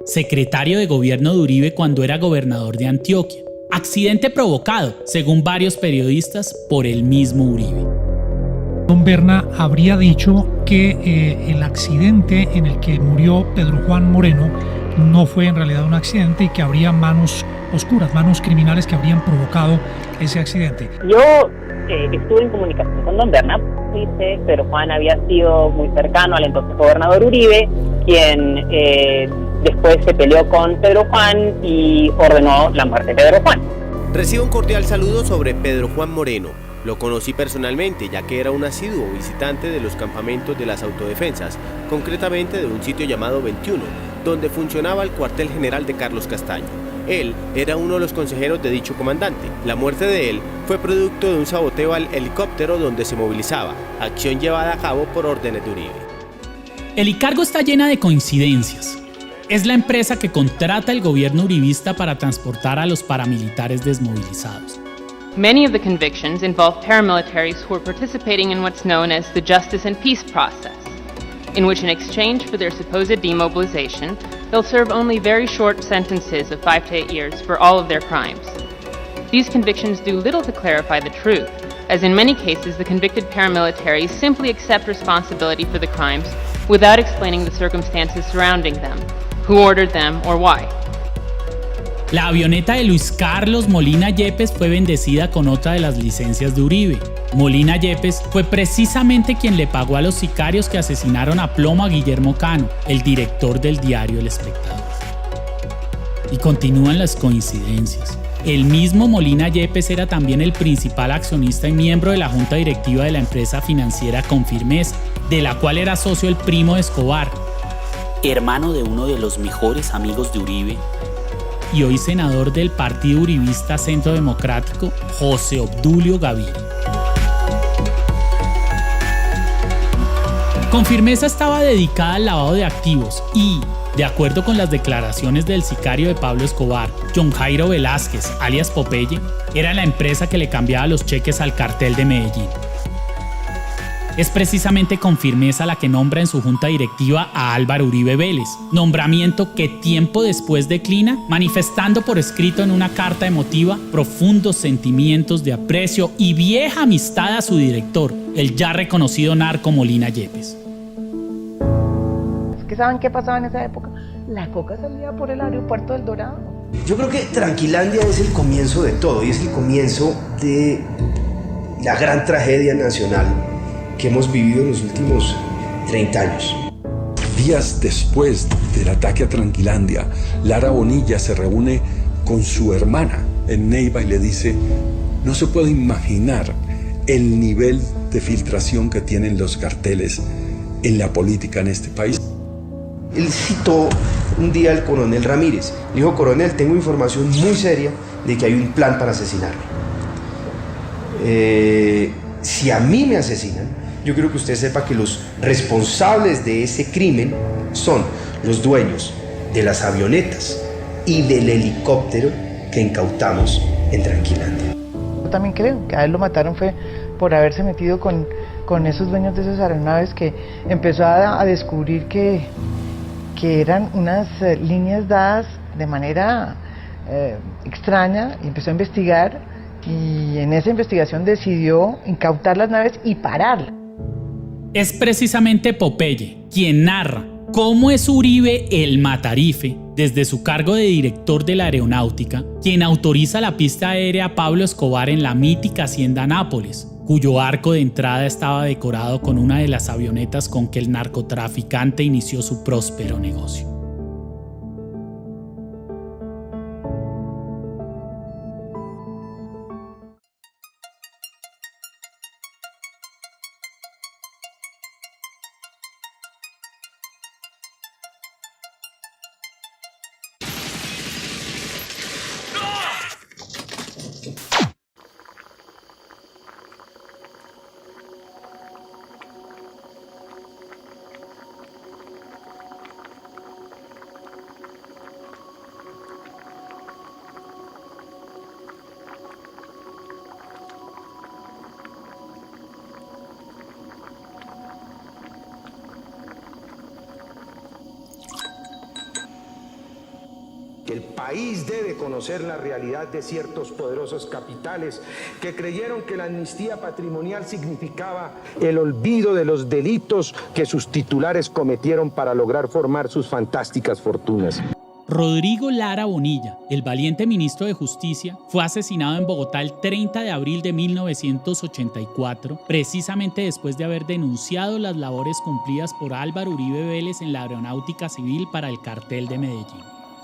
secretario de gobierno de Uribe cuando era gobernador de Antioquia. Accidente provocado, según varios periodistas, por el mismo Uribe. Don Berna habría dicho que el accidente en el que murió Pedro Juan Moreno no fue en realidad un accidente y que habría manos oscuras, manos criminales que habrían provocado ese accidente. Yo estuve en comunicación con don Berna, dice, pero Juan había sido muy cercano al entonces gobernador Uribe, quien después se peleó con Pedro Juan y ordenó la muerte de Pedro Juan. Recibo un cordial saludo sobre Pedro Juan Moreno. Lo conocí personalmente, ya que era un asiduo visitante de los campamentos de las autodefensas, concretamente de un sitio llamado 21, donde funcionaba el cuartel general de Carlos Castaño. Él era uno de los consejeros de dicho comandante. La muerte de él fue producto de un saboteo al helicóptero donde se movilizaba, acción llevada a cabo por órdenes de Uribe. El Icargo está llena de coincidencias. Es la empresa que contrata el gobierno uribista para transportar a los paramilitares desmovilizados. Many of the convictions involve paramilitaries who are participating in what's known as the justice and peace process, in which in exchange for their supposed demobilization, they'll serve only very short sentences of 5 to 8 years for all of their crimes. These convictions do little to clarify the truth, as in many cases the convicted paramilitaries simply accept responsibility for the crimes without explaining the circumstances surrounding them, who ordered them or why. La avioneta de Luis Carlos Molina Yepes fue bendecida con otra de las licencias de Uribe. Molina Yepes fue precisamente quien le pagó a los sicarios que asesinaron a plomo a Guillermo Cano, el director del diario El Espectador. Y continúan las coincidencias. El mismo Molina Yepes era también el principal accionista y miembro de la junta directiva de la empresa financiera Confirmesa, de la cual era socio el primo de Escobar, hermano de uno de los mejores amigos de Uribe, y hoy senador del Partido Uribista Centro Democrático, José Obdulio Gaviria. Confirmesa estaba dedicada al lavado de activos y, de acuerdo con las declaraciones del sicario de Pablo Escobar, John Jairo Velázquez, alias Popeye, era la empresa que le cambiaba los cheques al cartel de Medellín. Es precisamente Confirmesa la que nombra en su junta directiva a Álvaro Uribe Vélez, nombramiento que tiempo después declina, manifestando por escrito en una carta emotiva profundos sentimientos de aprecio y vieja amistad a su director, el ya reconocido narco Molina Yepes. Es que ¿saben qué pasaba en esa época? La coca salía por el aeropuerto del Dorado. Yo creo que Tranquilandia es el comienzo de todo y es el comienzo de la gran tragedia nacional que hemos vivido en los últimos 30 años. Días después del ataque a Tranquilandia, Lara Bonilla se reúne con su hermana en Neiva y le dice: no se puede imaginar el nivel de filtración que tienen los carteles en la política en este país. Él citó un día al coronel Ramírez. Le dijo: coronel, tengo información muy seria de que hay un plan para asesinarme. Si a mí me asesinan, yo quiero que usted sepa que los responsables de ese crimen son los dueños de las avionetas y del helicóptero que incautamos en Tranquilandia. Yo también creo que a él lo mataron fue por haberse metido con esos dueños de esas aeronaves, que empezó a descubrir que eran unas líneas dadas de manera extraña, y empezó a investigar, y en esa investigación decidió incautar las naves y pararlas. Es precisamente Popeye quien narra cómo es Uribe el Matarife, desde su cargo de director de la aeronáutica, quien autoriza la pista aérea a Pablo Escobar en la mítica hacienda Nápoles, cuyo arco de entrada estaba decorado con una de las avionetas con que el narcotraficante inició su próspero negocio. que el país debe conocer la realidad de ciertos poderosos capitales que creyeron que la amnistía patrimonial significaba el olvido de los delitos que sus titulares cometieron para lograr formar sus fantásticas fortunas. Rodrigo Lara Bonilla, el valiente ministro de Justicia, fue asesinado en Bogotá el 30 de abril de 1984, precisamente después de haber denunciado las labores cumplidas por Álvaro Uribe Vélez en la aeronáutica civil para el cartel de Medellín.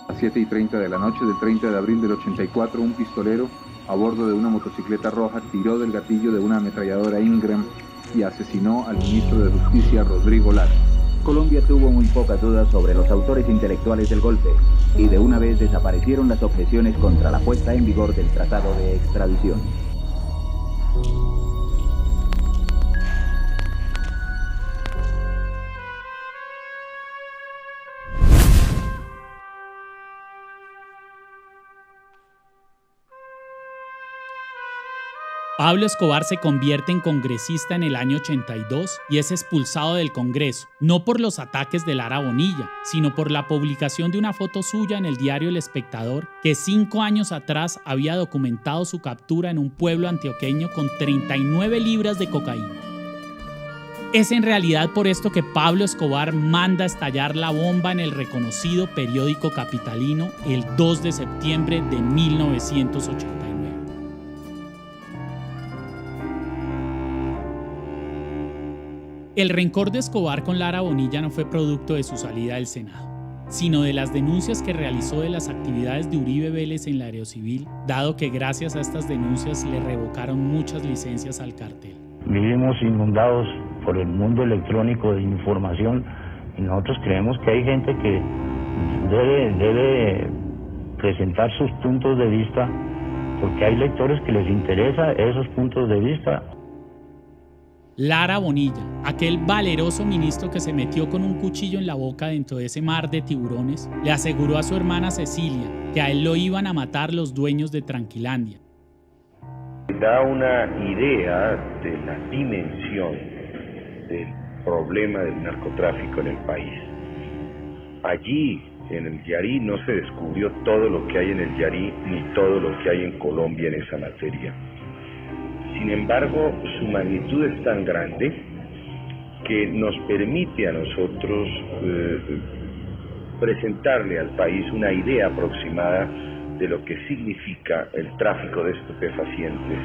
A las 7:30 de la noche del 30 de abril del 84, un pistolero, a a bordo de una motocicleta roja, tiró del gatillo de una ametralladora Ingram y asesinó al ministro de Justicia, Rodrigo Lara. Colombia tuvo muy pocas dudas sobre los autores intelectuales del golpe y de una vez desaparecieron las objeciones contra la puesta en vigor del tratado de extradición. Pablo Escobar se convierte en congresista en el año 82 y es expulsado del Congreso, no por los ataques de Lara Bonilla, sino por la publicación de una foto suya en el diario El Espectador, que 5 años atrás había documentado su captura en un pueblo antioqueño con 39 libras de cocaína. Es en realidad por esto que Pablo Escobar manda estallar la bomba en el reconocido periódico capitalino el 2 de septiembre de 1989. El rencor de Escobar con Lara Bonilla no fue producto de su salida del Senado, sino de las denuncias que realizó de las actividades de Uribe Vélez en la Aerocivil, dado que gracias a estas denuncias le revocaron muchas licencias al cartel. Vivimos inundados por el mundo electrónico de información y nosotros creemos que hay gente que debe presentar sus puntos de vista, porque hay lectores que les interesa esos puntos de vista. Lara Bonilla, aquel valeroso ministro que se metió con un cuchillo en la boca dentro de ese mar de tiburones, le aseguró a su hermana Cecilia que a él lo iban a matar los dueños de Tranquilandia. Da una idea de la dimensión del problema del narcotráfico en el país. Allí, en el Yarí, no se descubrió todo lo que hay en el Yarí ni todo lo que hay en Colombia en esa materia. Sin embargo, su magnitud es tan grande que nos permite a nosotros presentarle al país una idea aproximada de lo que significa el tráfico de estupefacientes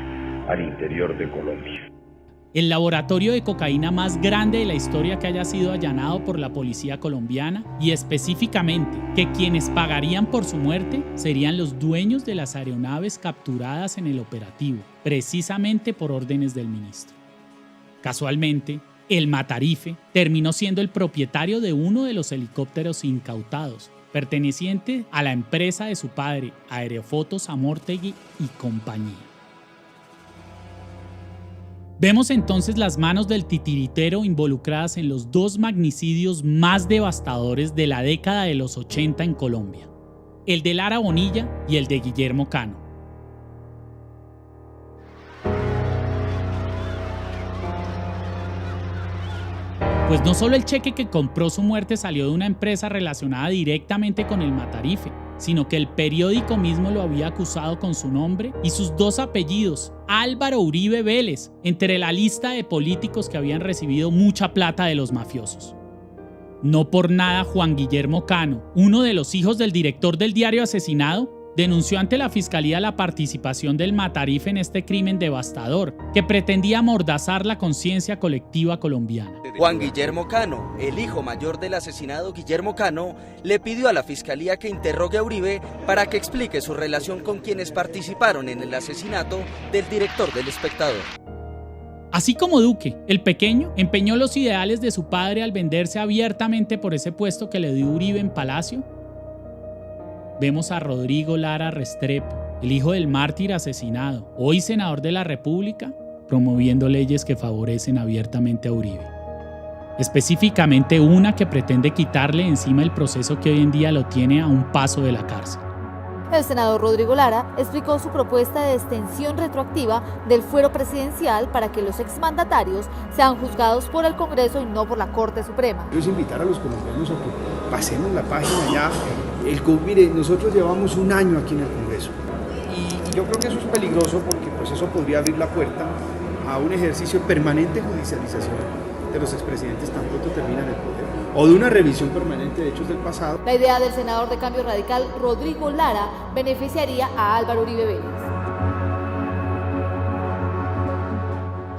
al interior de Colombia. El laboratorio de cocaína más grande de la historia que haya sido allanado por la policía colombiana, y específicamente que quienes pagarían por su muerte serían los dueños de las aeronaves capturadas en el operativo, precisamente por órdenes del ministro. Casualmente, el Matarife terminó siendo el propietario de uno de los helicópteros incautados, perteneciente a la empresa de su padre, Aerofotos Amortegui y compañía. Vemos entonces las manos del titiritero involucradas en los 2 magnicidios más devastadores de la década de los 80 en Colombia, el de Lara Bonilla y el de Guillermo Cano. Pues no solo el cheque que compró su muerte salió de una empresa relacionada directamente con el Matarife, sino que el periódico mismo lo había acusado con su nombre y sus 2 apellidos, Álvaro Uribe Vélez, entre la lista de políticos que habían recibido mucha plata de los mafiosos. No por nada Juan Guillermo Cano, uno de los hijos del director del diario asesinado, denunció ante la fiscalía la participación del Matarife en este crimen devastador que pretendía amordazar la conciencia colectiva colombiana. Juan Guillermo Cano, el hijo mayor del asesinado Guillermo Cano, le pidió a la fiscalía que interrogue a Uribe para que explique su relación con quienes participaron en el asesinato del director del Espectador. Así como Duque, el pequeño, empeñó los ideales de su padre al venderse abiertamente por ese puesto que le dio Uribe en Palacio, vemos a Rodrigo Lara Restrepo, el hijo del mártir asesinado, hoy senador de la República, promoviendo leyes que favorecen abiertamente a Uribe. Específicamente una que pretende quitarle encima el proceso que hoy en día lo tiene a un paso de la cárcel. El senador Rodrigo Lara explicó su propuesta de extensión retroactiva del fuero presidencial para que los exmandatarios sean juzgados por el Congreso y no por la Corte Suprema. Es invitar a los colombianos a que pasemos la página ya. Mire, nosotros llevamos 1 año aquí en el Congreso y yo creo que eso es peligroso porque pues eso podría abrir la puerta a un ejercicio permanente de judicialización de los expresidentes tan pronto terminan el poder, o de una revisión permanente de hechos del pasado. La idea del senador de Cambio Radical, Rodrigo Lara, beneficiaría a Álvaro Uribe Vélez.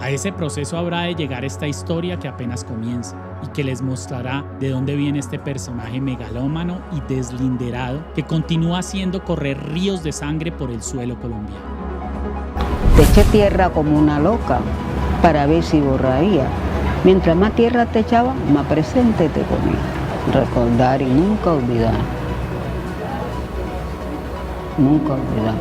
A ese proceso habrá de llegar esta historia que apenas comienza y que les mostrará de dónde viene este personaje megalómano y deslinderado que continúa haciendo correr ríos de sangre por el suelo colombiano. te eché tierra como una loca para ver si borraría. Mientras más tierra te echaba, más presente te ponía. Recordar y nunca olvidar. Nunca olvidar.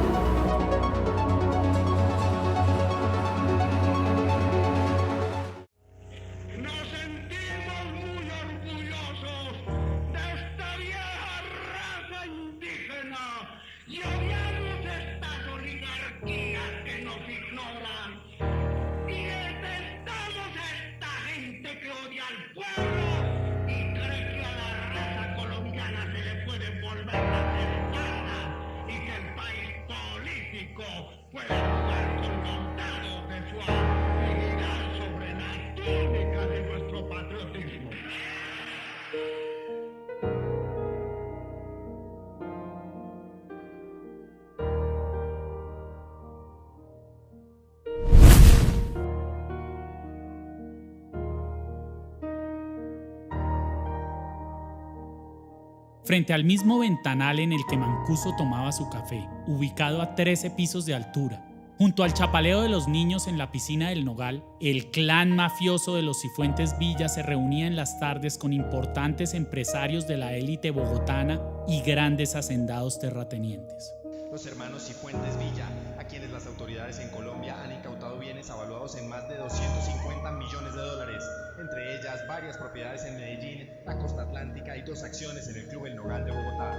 Frente al mismo ventanal en el que Mancuso tomaba su café, ubicado a 13 pisos de altura, junto al chapaleo de los niños en la piscina del Nogal, el clan mafioso de los Cifuentes Villa se reunía en las tardes con importantes empresarios de la élite bogotana y grandes hacendados terratenientes. Los hermanos Cifuentes Villa, a quienes las autoridades en Colombia han incautado bienes avaluados en más de 250 millones de dólares, entre ellas varias propiedades en Medellín, la costa atlántica y 2 acciones en el Club El Nogal de Bogotá.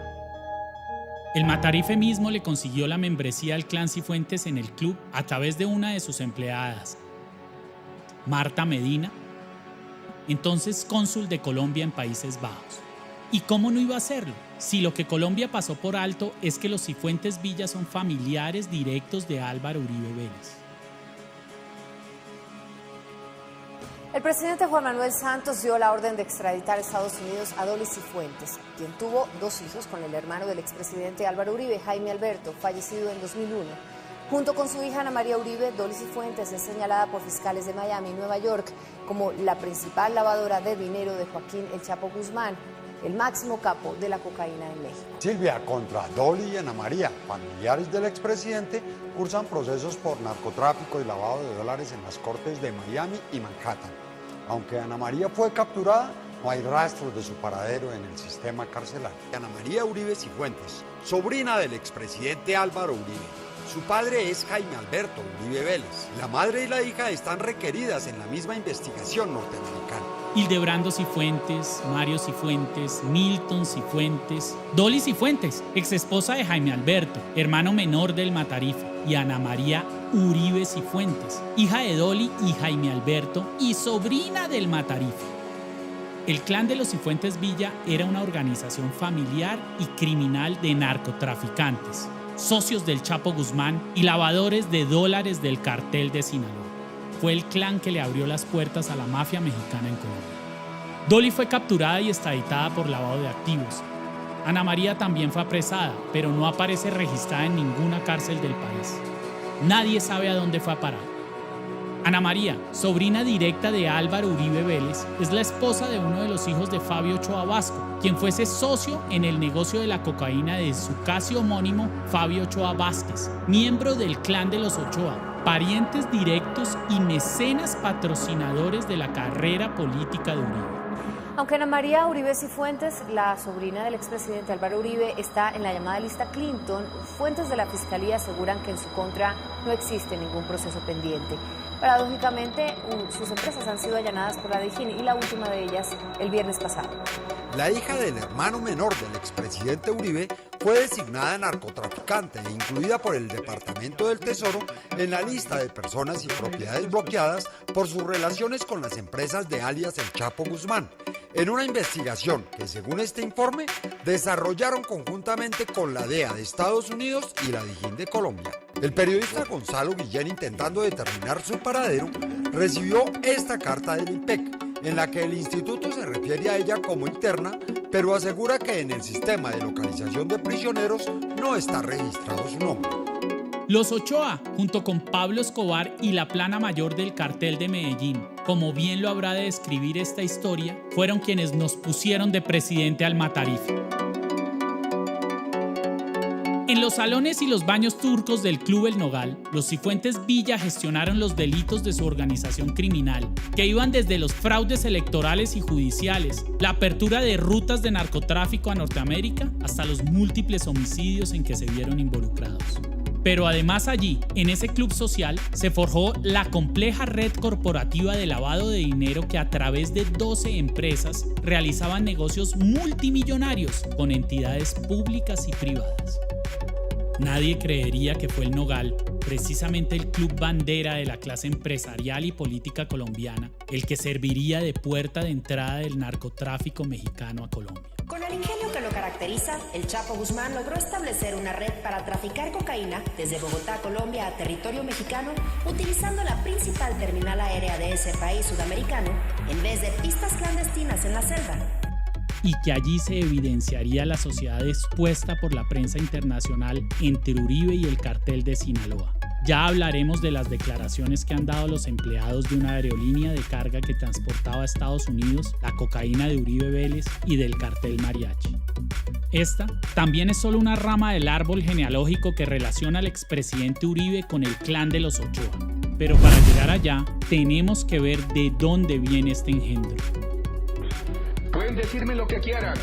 El Matarife mismo le consiguió la membresía al clan Cifuentes en el club a través de una de sus empleadas, Marta Medina, entonces cónsul de Colombia en Países Bajos. ¿Y cómo no iba a hacerlo? Si lo que Colombia pasó por alto es que los Cifuentes Villa son familiares directos de Álvaro Uribe Vélez. El presidente Juan Manuel Santos dio la orden de extraditar a Estados Unidos a Dolly Cifuentes, quien tuvo 2 hijos con el hermano del expresidente Álvaro Uribe, Jaime Alberto, fallecido en 2001. Junto con su hija Ana María Uribe, Dolly Cifuentes es señalada por fiscales de Miami y Nueva York como la principal lavadora de dinero de Joaquín El Chapo Guzmán, el máximo capo de la cocaína en México. Silvia, contra Dolly y Ana María, familiares del expresidente, cursan procesos por narcotráfico y lavado de dólares en las cortes de Miami y Manhattan. Aunque Ana María fue capturada, no hay rastros de su paradero en el sistema carcelario. Ana María Uribe Cifuentes, sobrina del expresidente Álvaro Uribe. Su padre es Jaime Alberto Uribe Vélez. La madre y la hija están requeridas en la misma investigación norteamericana. Hildebrando Cifuentes, Mario Cifuentes, Milton Cifuentes, Dolly Cifuentes, exesposa de Jaime Alberto, hermano menor del Matarife, y Ana María Uribe Cifuentes, hija de Dolly y Jaime Alberto y sobrina del Matarife. El clan de los Cifuentes Villa era una organización familiar y criminal de narcotraficantes, socios del Chapo Guzmán y lavadores de dólares del cartel de Sinaloa. Fue el clan que le abrió las puertas a la mafia mexicana en Colombia. Dolly fue capturada y extraditada por lavado de activos. Ana María también fue apresada, pero no aparece registrada en ninguna cárcel del país. Nadie sabe a dónde fue a parar. Ana María, sobrina directa de Álvaro Uribe Vélez, es la esposa de uno de los hijos de Fabio Ochoa Vasco, quien fuese socio en el negocio de la cocaína de su casi homónimo Fabio Ochoa Vázquez, miembro del clan de los Ochoa, parientes directos y mecenas patrocinadores de la carrera política de Uribe. Aunque Ana María Uribe Cifuentes, la sobrina del expresidente Álvaro Uribe, está en la llamada lista Clinton, fuentes de la Fiscalía aseguran que en su contra no existe ningún proceso pendiente. Paradójicamente, sus empresas han sido allanadas por la DIJÍN y la última de ellas el viernes pasado. La hija del hermano menor del expresidente Uribe fue designada narcotraficante e incluida por el Departamento del Tesoro en la lista de personas y propiedades bloqueadas por sus relaciones con las empresas de alias El Chapo Guzmán, en una investigación que, según este informe, desarrollaron conjuntamente con la DEA de Estados Unidos y la DIJÍN de Colombia. El periodista Gonzalo Guillén, intentando determinar su paradero, recibió esta carta del IMPEC, en la que el instituto se refiere a ella como interna, pero asegura que en el sistema de localización de prisioneros no está registrado su nombre. Los Ochoa, junto con Pablo Escobar y la plana mayor del cartel de Medellín, como bien lo habrá de describir esta historia, fueron quienes nos pusieron de presidente al Matarife. En los salones y los baños turcos del Club El Nogal, los Cifuentes Villa gestionaron los delitos de su organización criminal, que iban desde los fraudes electorales y judiciales, la apertura de rutas de narcotráfico a Norteamérica, hasta los múltiples homicidios en que se vieron involucrados. Pero además allí, en ese club social, se forjó la compleja red corporativa de lavado de dinero que a través de 12 empresas realizaban negocios multimillonarios con entidades públicas y privadas. Nadie creería que fue El Nogal, precisamente el club bandera de la clase empresarial y política colombiana, el que serviría de puerta de entrada del narcotráfico mexicano a Colombia. Con el ingenio que lo caracteriza, el Chapo Guzmán logró establecer una red para traficar cocaína desde Bogotá, Colombia, a territorio mexicano, utilizando la principal terminal aérea de ese país sudamericano, en vez de pistas clandestinas en la selva. Y que allí se evidenciaría la sociedad expuesta por la prensa internacional entre Uribe y el cartel de Sinaloa. Ya hablaremos de las declaraciones que han dado los empleados de una aerolínea de carga que transportaba a Estados Unidos la cocaína de Uribe Vélez y del cartel Mariachi. Esta también es solo una rama del árbol genealógico que relaciona al expresidente Uribe con el clan de los Ochoa. Pero para llegar allá, tenemos que ver de dónde viene este engendro. Pueden decirme lo que quieran,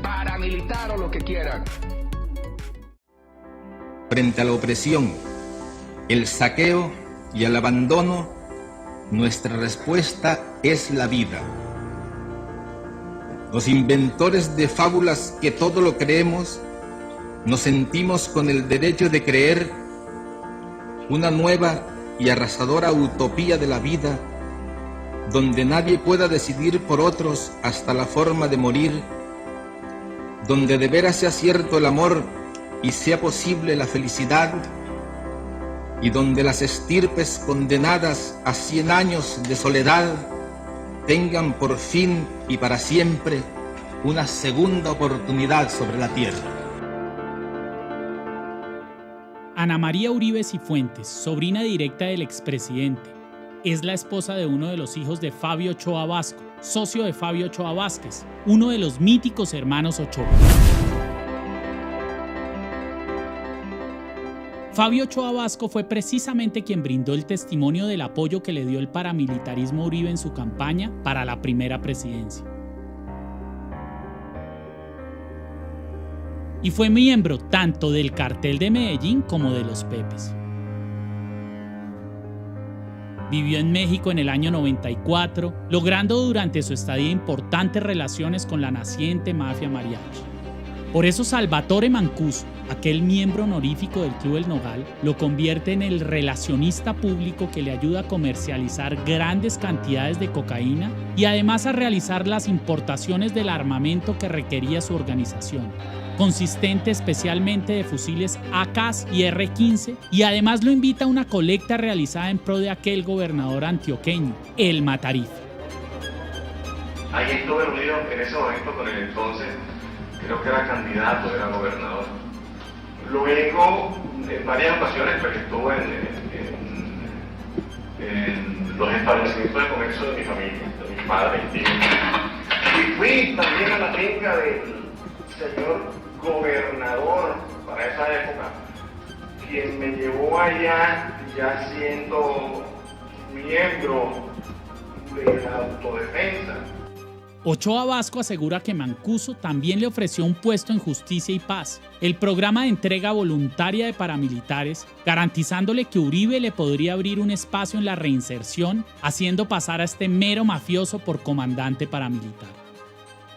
paramilitar o lo que quieran. Frente a la opresión, el saqueo y el abandono, nuestra respuesta es la vida. Los inventores de fábulas que todo lo creemos, nos sentimos con el derecho de creer una nueva y arrasadora utopía de la vida, donde nadie pueda decidir por otros hasta la forma de morir, donde de veras sea cierto el amor y sea posible la felicidad, y donde las estirpes condenadas a 100 años de soledad tengan por fin y para siempre una segunda oportunidad sobre la tierra. Ana María Uribe Cifuentes, sobrina directa del expresidente, es la esposa de uno de los hijos de Fabio Ochoa Vasco, socio de Fabio Ochoa Vázquez, uno de los míticos hermanos Ochoa. Fabio Ochoa Vasco fue precisamente quien brindó el testimonio del apoyo que le dio el paramilitarismo a Uribe en su campaña para la primera presidencia. Y fue miembro tanto del cartel de Medellín como de los Pepes. Vivió en México en el año 94, logrando durante su estadía importantes relaciones con la naciente mafia mariachi. Por eso Salvatore Mancuso, aquel miembro honorífico del Club El Nogal, lo convierte en el relacionista público que le ayuda a comercializar grandes cantidades de cocaína y además a realizar las importaciones del armamento que requería su organización, consistente especialmente de fusiles AK y R-15, y además lo invita a una colecta realizada en pro de aquel gobernador antioqueño, el Matarife. Ahí estuve reunido en ese momento con el entonces, creo que era candidato, era gobernador. Luego, en varias ocasiones, pues estuve en los establecimientos de comercio de mi familia, de mis padres y tíos. Y fui también a la finca del señor gobernador para esa época, quien me llevó allá ya siendo miembro de la autodefensa. Ochoa Vasco asegura que Mancuso también le ofreció un puesto en Justicia y Paz, el programa de entrega voluntaria de paramilitares, garantizándole que Uribe le podría abrir un espacio en la reinserción, haciendo pasar a este mero mafioso por comandante paramilitar.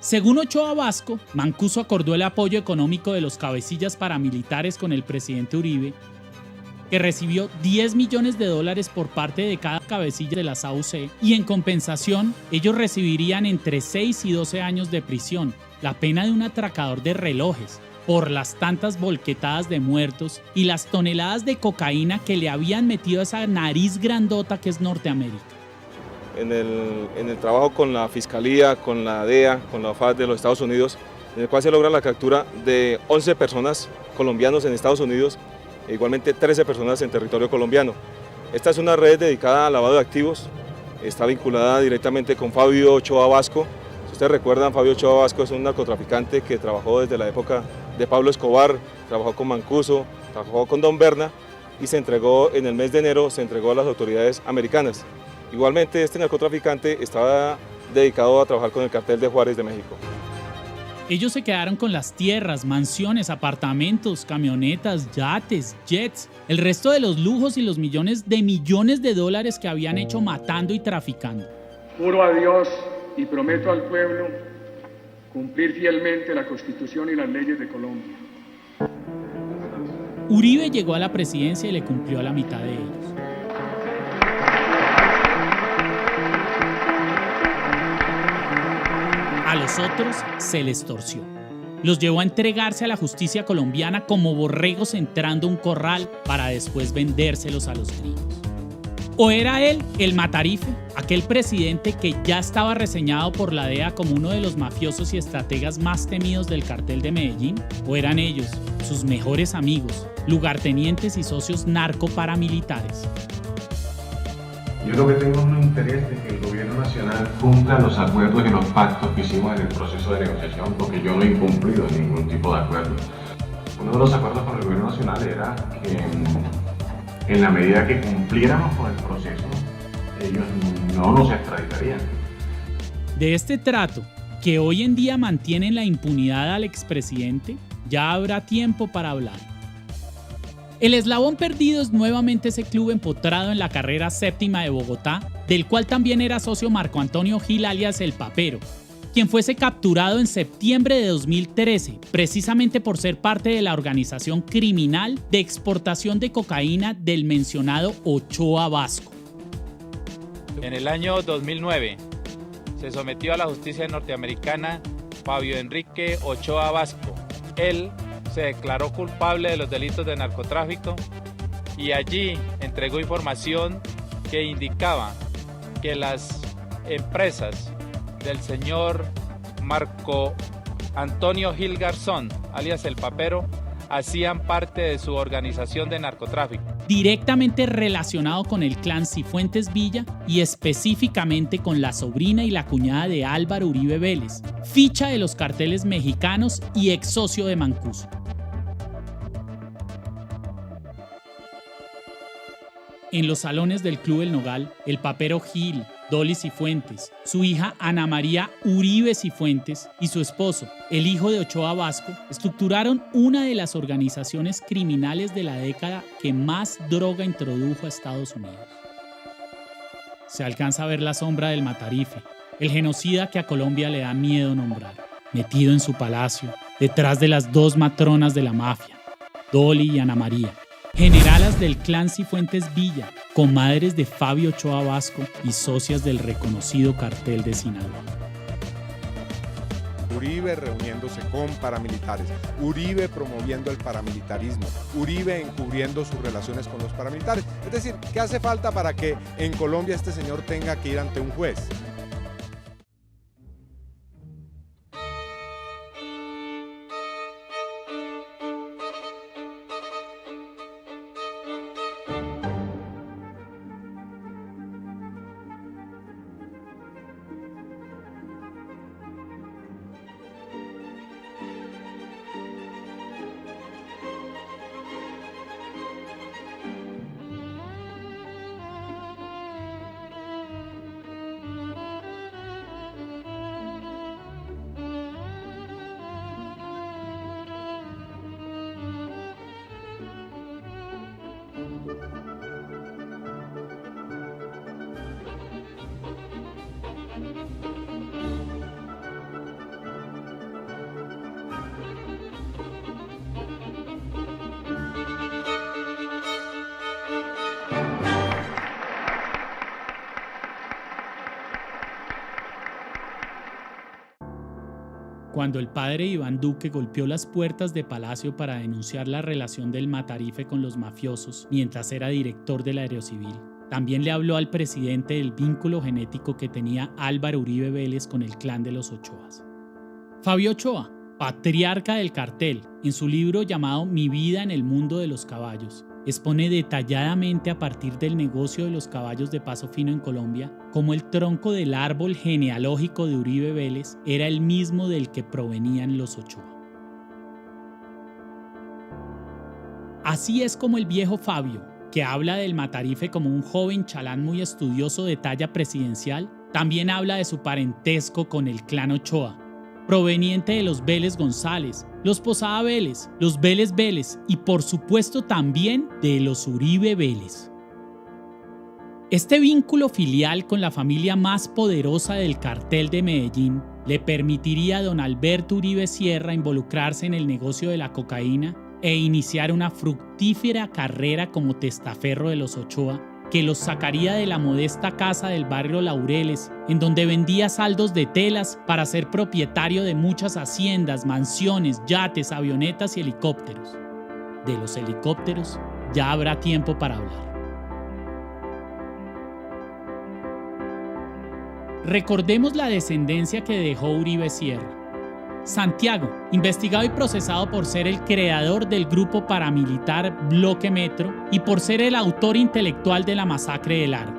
Según Ochoa Vasco, Mancuso acordó el apoyo económico de los cabecillas paramilitares con el presidente Uribe, que recibió $10 millones por parte de cada cabecilla de las AUC, y en compensación ellos recibirían entre 6 y 12 años de prisión, la pena de un atracador de relojes, por las tantas volquetadas de muertos y las toneladas de cocaína que le habían metido a esa nariz grandota que es Norteamérica. En el trabajo con la Fiscalía, con la DEA, con la FARC de los Estados Unidos, en el cual se logra la captura de 11 personas colombianos en Estados Unidos, e igualmente 13 personas en territorio colombiano. Esta es una red dedicada al lavado de activos, está vinculada directamente con Fabio Ochoa Vasco. Si ustedes recuerdan, Fabio Ochoa Vasco es un narcotraficante que trabajó desde la época de Pablo Escobar trabajó con Mancuso, trabajó con Don Berna y se entregó en el mes de enero, se entregó a las autoridades americanas. Igualmente este narcotraficante estaba dedicado a trabajar con el cartel de Juárez de México. Ellos se quedaron con las tierras, mansiones, apartamentos, camionetas, yates, jets, el resto de los lujos y los millones de dólares que habían hecho matando y traficando. Juro a Dios y prometo al pueblo cumplir fielmente la Constitución y las leyes de Colombia. Uribe llegó a la presidencia y le cumplió a la mitad de ellos. A los otros se les torció. Los llevó a entregarse a la justicia colombiana como borregos entrando a un corral para después vendérselos a los gringos. ¿O era él el Matarife, aquel presidente que ya estaba reseñado por la DEA como uno de los mafiosos y estrategas más temidos del cartel de Medellín? ¿O eran ellos, sus mejores amigos, lugartenientes y socios narcoparamilitares? Yo lo que tengo es un interés de que el gobierno nacional cumpla los acuerdos y los pactos que hicimos en el proceso de negociación, porque yo no he incumplido ningún tipo de acuerdo. Uno de los acuerdos con el gobierno nacional era que en la medida que cumpliéramos con el proceso, ellos no nos extraditarían. De este trato, que hoy en día mantienen la impunidad al expresidente, ya habrá tiempo para hablar. El Eslabón Perdido es nuevamente ese club empotrado en la carrera séptima de Bogotá, del cual también era socio Marco Antonio Gil alias El Papero, quien fuese capturado en septiembre de 2013, precisamente por ser parte de la organización criminal de exportación de cocaína del mencionado Ochoa Vasco. En el año 2009 se sometió a la justicia norteamericana Fabio Enrique Ochoa Vasco. Él se declaró culpable de los delitos de narcotráfico y allí entregó información que indicaba que las empresas del señor Marco Antonio Gil Garzón, alias El Papero, hacían parte de su organización de narcotráfico. Directamente relacionado con el clan Cifuentes Villa y específicamente con la sobrina y la cuñada de Álvaro Uribe Vélez, ficha de los carteles mexicanos y ex socio de Mancuso. En los salones del Club El Nogal, el Papero Gil, Dolly Cifuentes, su hija Ana María Uribe Cifuentes y su esposo, el hijo de Ochoa Vasco, estructuraron una de las organizaciones criminales de la década que más droga introdujo a Estados Unidos. Se alcanza a ver la sombra del Matarife, el genocida que a Colombia le da miedo nombrar, metido en su palacio, detrás de las dos matronas de la mafia, Dolly y Ana María, generalas del clan Cifuentes Villa, comadres de Fabio Ochoa Vasco y socias del reconocido cartel de Sinaloa. Uribe reuniéndose con paramilitares, Uribe promoviendo el paramilitarismo, Uribe encubriendo sus relaciones con los paramilitares. Es decir, ¿qué hace falta para que en Colombia este señor tenga que ir ante un juez? Cuando el padre Iván Duque golpeó las puertas de Palacio para denunciar la relación del Matarife con los mafiosos mientras era director de la Aerocivil, también le habló al presidente del vínculo genético que tenía Álvaro Uribe Vélez con el clan de los Ochoas. Fabio Ochoa, patriarca del cartel, en su libro llamado Mi vida en el mundo de los caballos, expone detalladamente a partir del negocio de los caballos de paso fino en Colombia cómo el tronco del árbol genealógico de Uribe Vélez era el mismo del que provenían los Ochoa. Así es como el viejo Fabio, que habla del Matarife como un joven chalán muy estudioso de talla presidencial, también habla de su parentesco con el clan Ochoa, proveniente de los Vélez González, los Posada Vélez, los Vélez Vélez y por supuesto también de los Uribe Vélez. Este vínculo filial con la familia más poderosa del cartel de Medellín le permitiría a don Alberto Uribe Sierra involucrarse en el negocio de la cocaína e iniciar una fructífera carrera como testaferro de los Ochoa, que los sacaría de la modesta casa del barrio Laureles, en donde vendía saldos de telas para ser propietario de muchas haciendas, mansiones, yates, avionetas y helicópteros. De los helicópteros ya habrá tiempo para hablar. Recordemos la descendencia que dejó Uribe Sierra. Santiago, investigado y procesado por ser el creador del grupo paramilitar Bloque Metro y por ser el autor intelectual de la masacre del Aro.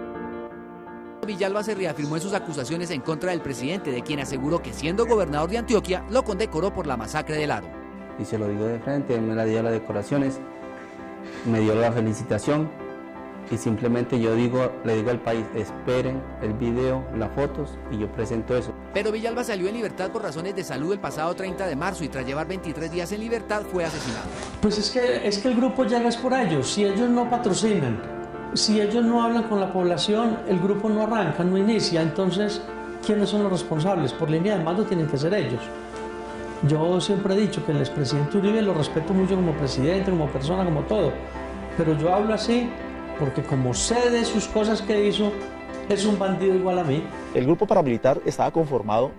Villalba se reafirmó en sus acusaciones en contra del presidente, de quien aseguró que siendo gobernador de Antioquia, lo condecoró por la masacre del Aro. Y se lo digo de frente, él me dio las decoraciones, me dio la felicitación y simplemente le digo al país, esperen el video, las fotos y yo presento eso. Pero Villalba salió en libertad por razones de salud el pasado 30 de marzo y tras llevar 23 días en libertad fue asesinado. Pues es que el grupo llega es por ellos, si ellos no patrocinan, si ellos no hablan con la población, el grupo no arranca, no inicia, entonces ¿quiénes son los responsables? Por línea de mando tienen que ser ellos. Yo siempre he dicho que el expresidente Uribe lo respeto mucho como presidente, como persona, como todo, pero yo hablo así porque como sé de sus cosas que hizo, es un bandido igual a mí. El grupo paramilitar estaba conformado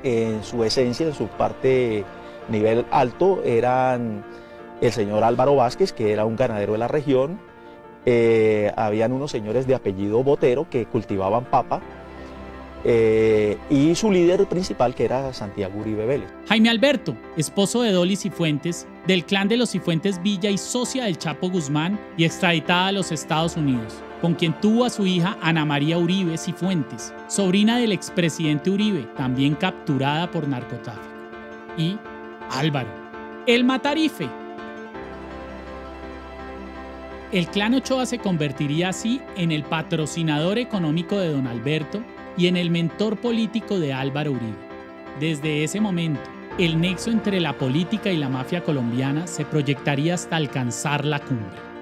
en su esencia, en su parte nivel alto, eran el señor Álvaro Vázquez, que era un ganadero de la región, habían unos señores de apellido Botero que cultivaban papa, y su líder principal, que era Santiago Uribe Vélez. Jaime Alberto, esposo de Dolly Cifuentes, del clan de los Cifuentes Villa y socia del Chapo Guzmán y extraditada a los Estados Unidos, con quien tuvo a su hija Ana María Uribe Cifuentes, sobrina del expresidente Uribe, también capturada por narcotráfico. Y Álvaro, el Matarife. El clan Ochoa se convertiría así en el patrocinador económico de don Alberto y en el mentor político de Álvaro Uribe. Desde ese momento, el nexo entre la política y la mafia colombiana se proyectaría hasta alcanzar la cumbre.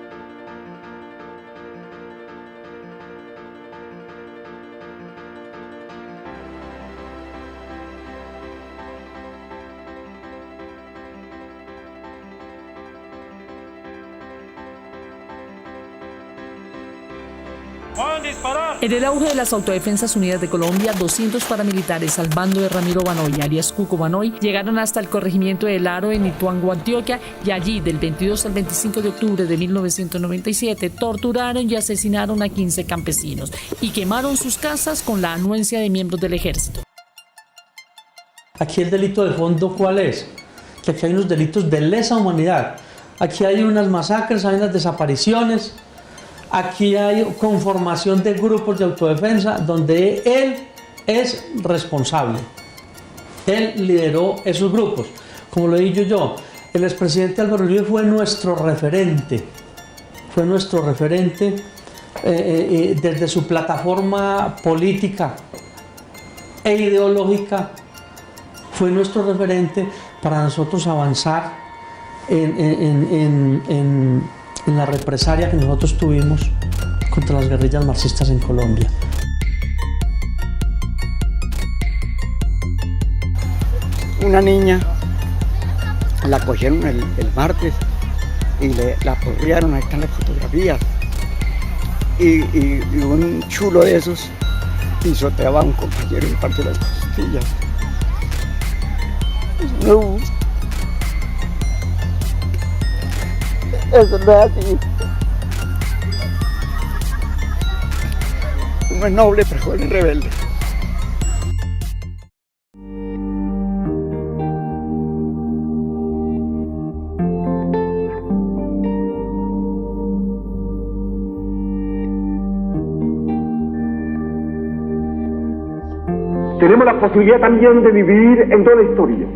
En el auge de las Autodefensas Unidas de Colombia, 200 paramilitares al mando de Ramiro Banoy, alias Cuco Banoy, llegaron hasta el corregimiento del Aro en Ituango, Antioquia, y allí, del 22 al 25 de octubre de 1997, torturaron y asesinaron a 15 campesinos y quemaron sus casas con la anuencia de miembros del ejército. Aquí el delito de fondo, ¿cuál es? Que aquí hay unos delitos de lesa humanidad. Aquí hay unas masacres, hay unas desapariciones. Aquí hay conformación de grupos de autodefensa donde él es responsable. Él lideró esos grupos. Como lo he dicho yo, el expresidente Álvaro Uribe fue nuestro referente. Fue nuestro referente desde su plataforma política e ideológica. Fue nuestro referente para nosotros avanzar en la represalia que nosotros tuvimos contra las guerrillas marxistas en Colombia. Una niña la cogieron el martes y la porrearon, ahí están las fotografías, y un chulo de esos pisoteaba a un compañero y partió las costillas. No. Eso no es así. Uno es noble, pero joven rebelde. Tenemos la posibilidad también de vivir en toda la historia.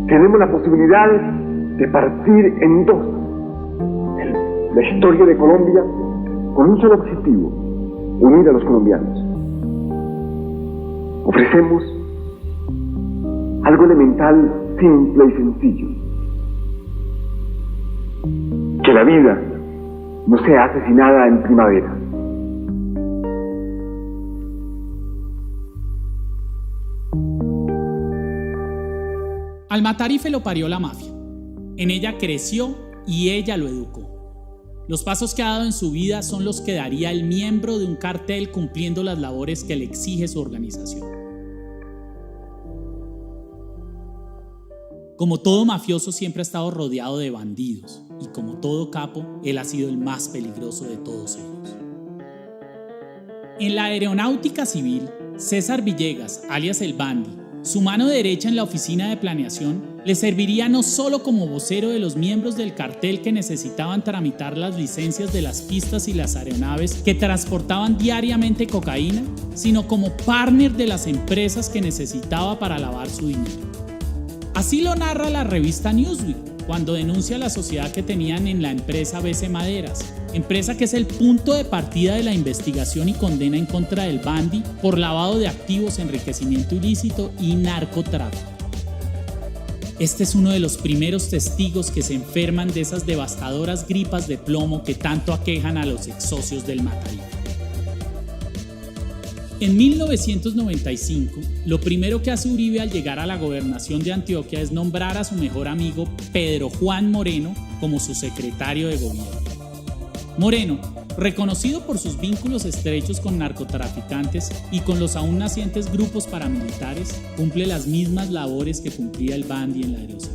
Tenemos la posibilidad de partir en dos la historia de Colombia con un solo objetivo: unir a los colombianos. Ofrecemos algo elemental, simple y sencillo: que la vida no sea asesinada en primavera. Al Matarife lo parió la mafia. En ella creció y ella lo educó. Los pasos que ha dado en su vida son los que daría el miembro de un cartel cumpliendo las labores que le exige su organización. Como todo mafioso, siempre ha estado rodeado de bandidos, y como todo capo, él ha sido el más peligroso de todos ellos. En la aeronáutica civil, César Villegas, alias el Bandi, su mano derecha en la oficina de planeación, le serviría no solo como vocero de los miembros del cartel que necesitaban tramitar las licencias de las pistas y las aeronaves que transportaban diariamente cocaína, sino como partner de las empresas que necesitaba para lavar su dinero. Así lo narra la revista Newsweek cuando denuncia la sociedad que tenían en la empresa BC Maderas, empresa que es el punto de partida de la investigación y condena en contra del Bandi por lavado de activos, enriquecimiento ilícito y narcotráfico. Este es uno de los primeros testigos que se enferman de esas devastadoras gripas de plomo que tanto aquejan a los ex-socios del Matarife. En 1995, lo primero que hace Uribe al llegar a la gobernación de Antioquia es nombrar a su mejor amigo Pedro Juan Moreno como su secretario de gobierno. Moreno, reconocido por sus vínculos estrechos con narcotraficantes y con los aún nacientes grupos paramilitares, cumple las mismas labores que cumplía el Bandi en la Aerocivil.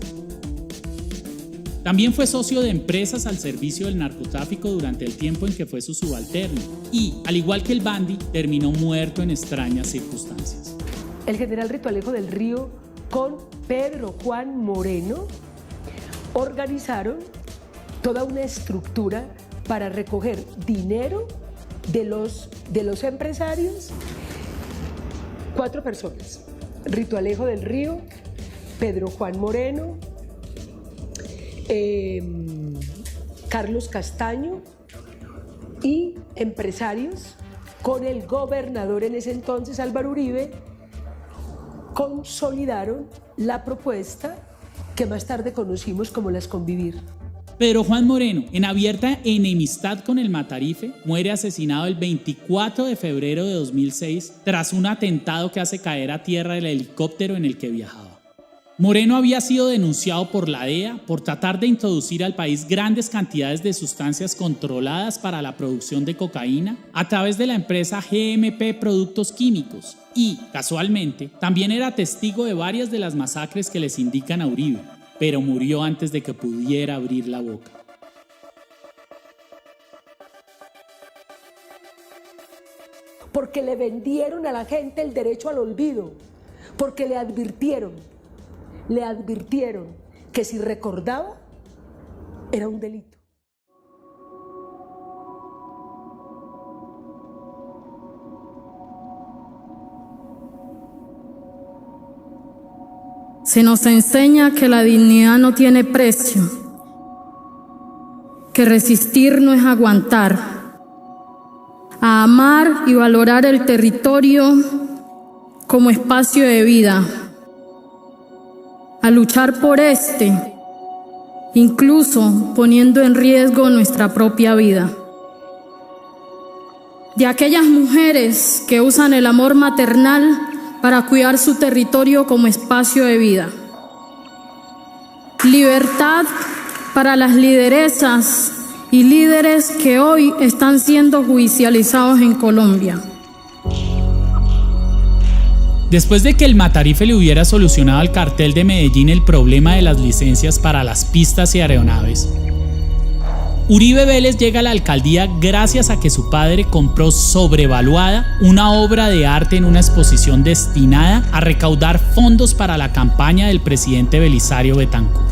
También fue socio de empresas al servicio del narcotráfico durante el tiempo en que fue su subalterno y, al igual que el Bandi, terminó muerto en extrañas circunstancias. El general Ritualejo del Río con Pedro Juan Moreno organizaron toda una estructura para recoger dinero de los empresarios. 4 personas: Ritualejo del Río, Pedro Juan Moreno, Carlos Castaño y empresarios, con el gobernador en ese entonces, Álvaro Uribe, consolidaron la propuesta que más tarde conocimos como las Convivir. Pedro Juan Moreno, en abierta enemistad con el Matarife, muere asesinado el 24 de febrero de 2006 tras un atentado que hace caer a tierra el helicóptero en el que viajaba. Moreno había sido denunciado por la DEA por tratar de introducir al país grandes cantidades de sustancias controladas para la producción de cocaína a través de la empresa GMP Productos Químicos y, casualmente, también era testigo de varias de las masacres que les indican a Uribe, pero murió antes de que pudiera abrir la boca. Porque le vendieron a la gente el derecho al olvido, porque le advirtieron que si recordaba era un delito. Se nos enseña que la dignidad no tiene precio, que resistir no es aguantar, a amar y valorar el territorio como espacio de vida, a luchar por este, incluso poniendo en riesgo nuestra propia vida. De aquellas mujeres que usan el amor maternal para cuidar su territorio como espacio de vida. Libertad para las lideresas y líderes que hoy están siendo judicializados en Colombia. Después de que el Matarife le hubiera solucionado al cartel de Medellín el problema de las licencias para las pistas y aeronaves, Uribe Vélez llega a la alcaldía gracias a que su padre compró sobrevaluada una obra de arte en una exposición destinada a recaudar fondos para la campaña del presidente Belisario Betancur.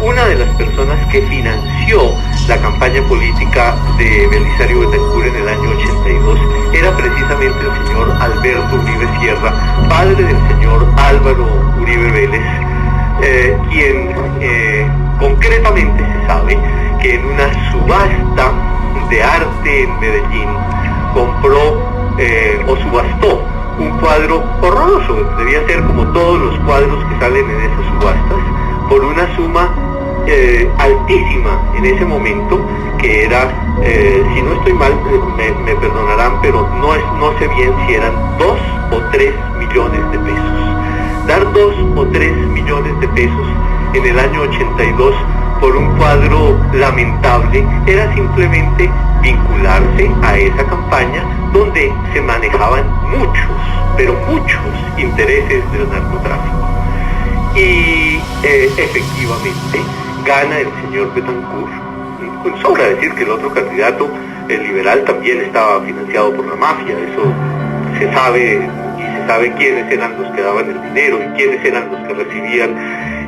Una de las personas que financió la campaña política de Belisario Betancur en el año 82 era precisamente el señor Alberto Uribe Sierra, padre del señor Álvaro Uribe Vélez, quien concretamente se sabe que en una subasta de arte en Medellín compró o subastó un cuadro horroroso, debía ser como todos los cuadros que salen en esas subastas, por una suma altísima en ese momento, que era, si no estoy mal, me perdonarán, pero no sé bien si eran 2 o 3 millones de pesos. Dar 2 o 3 millones de pesos en el año 82 por un cuadro lamentable era simplemente vincularse a esa campaña donde se manejaban muchos, pero muchos intereses del narcotráfico. Y efectivamente gana el señor Betancourt. Sobra decir que el otro candidato, el liberal, también estaba financiado por la mafia. Eso se sabe, y se sabe quiénes eran los que daban el dinero y quiénes eran los que recibían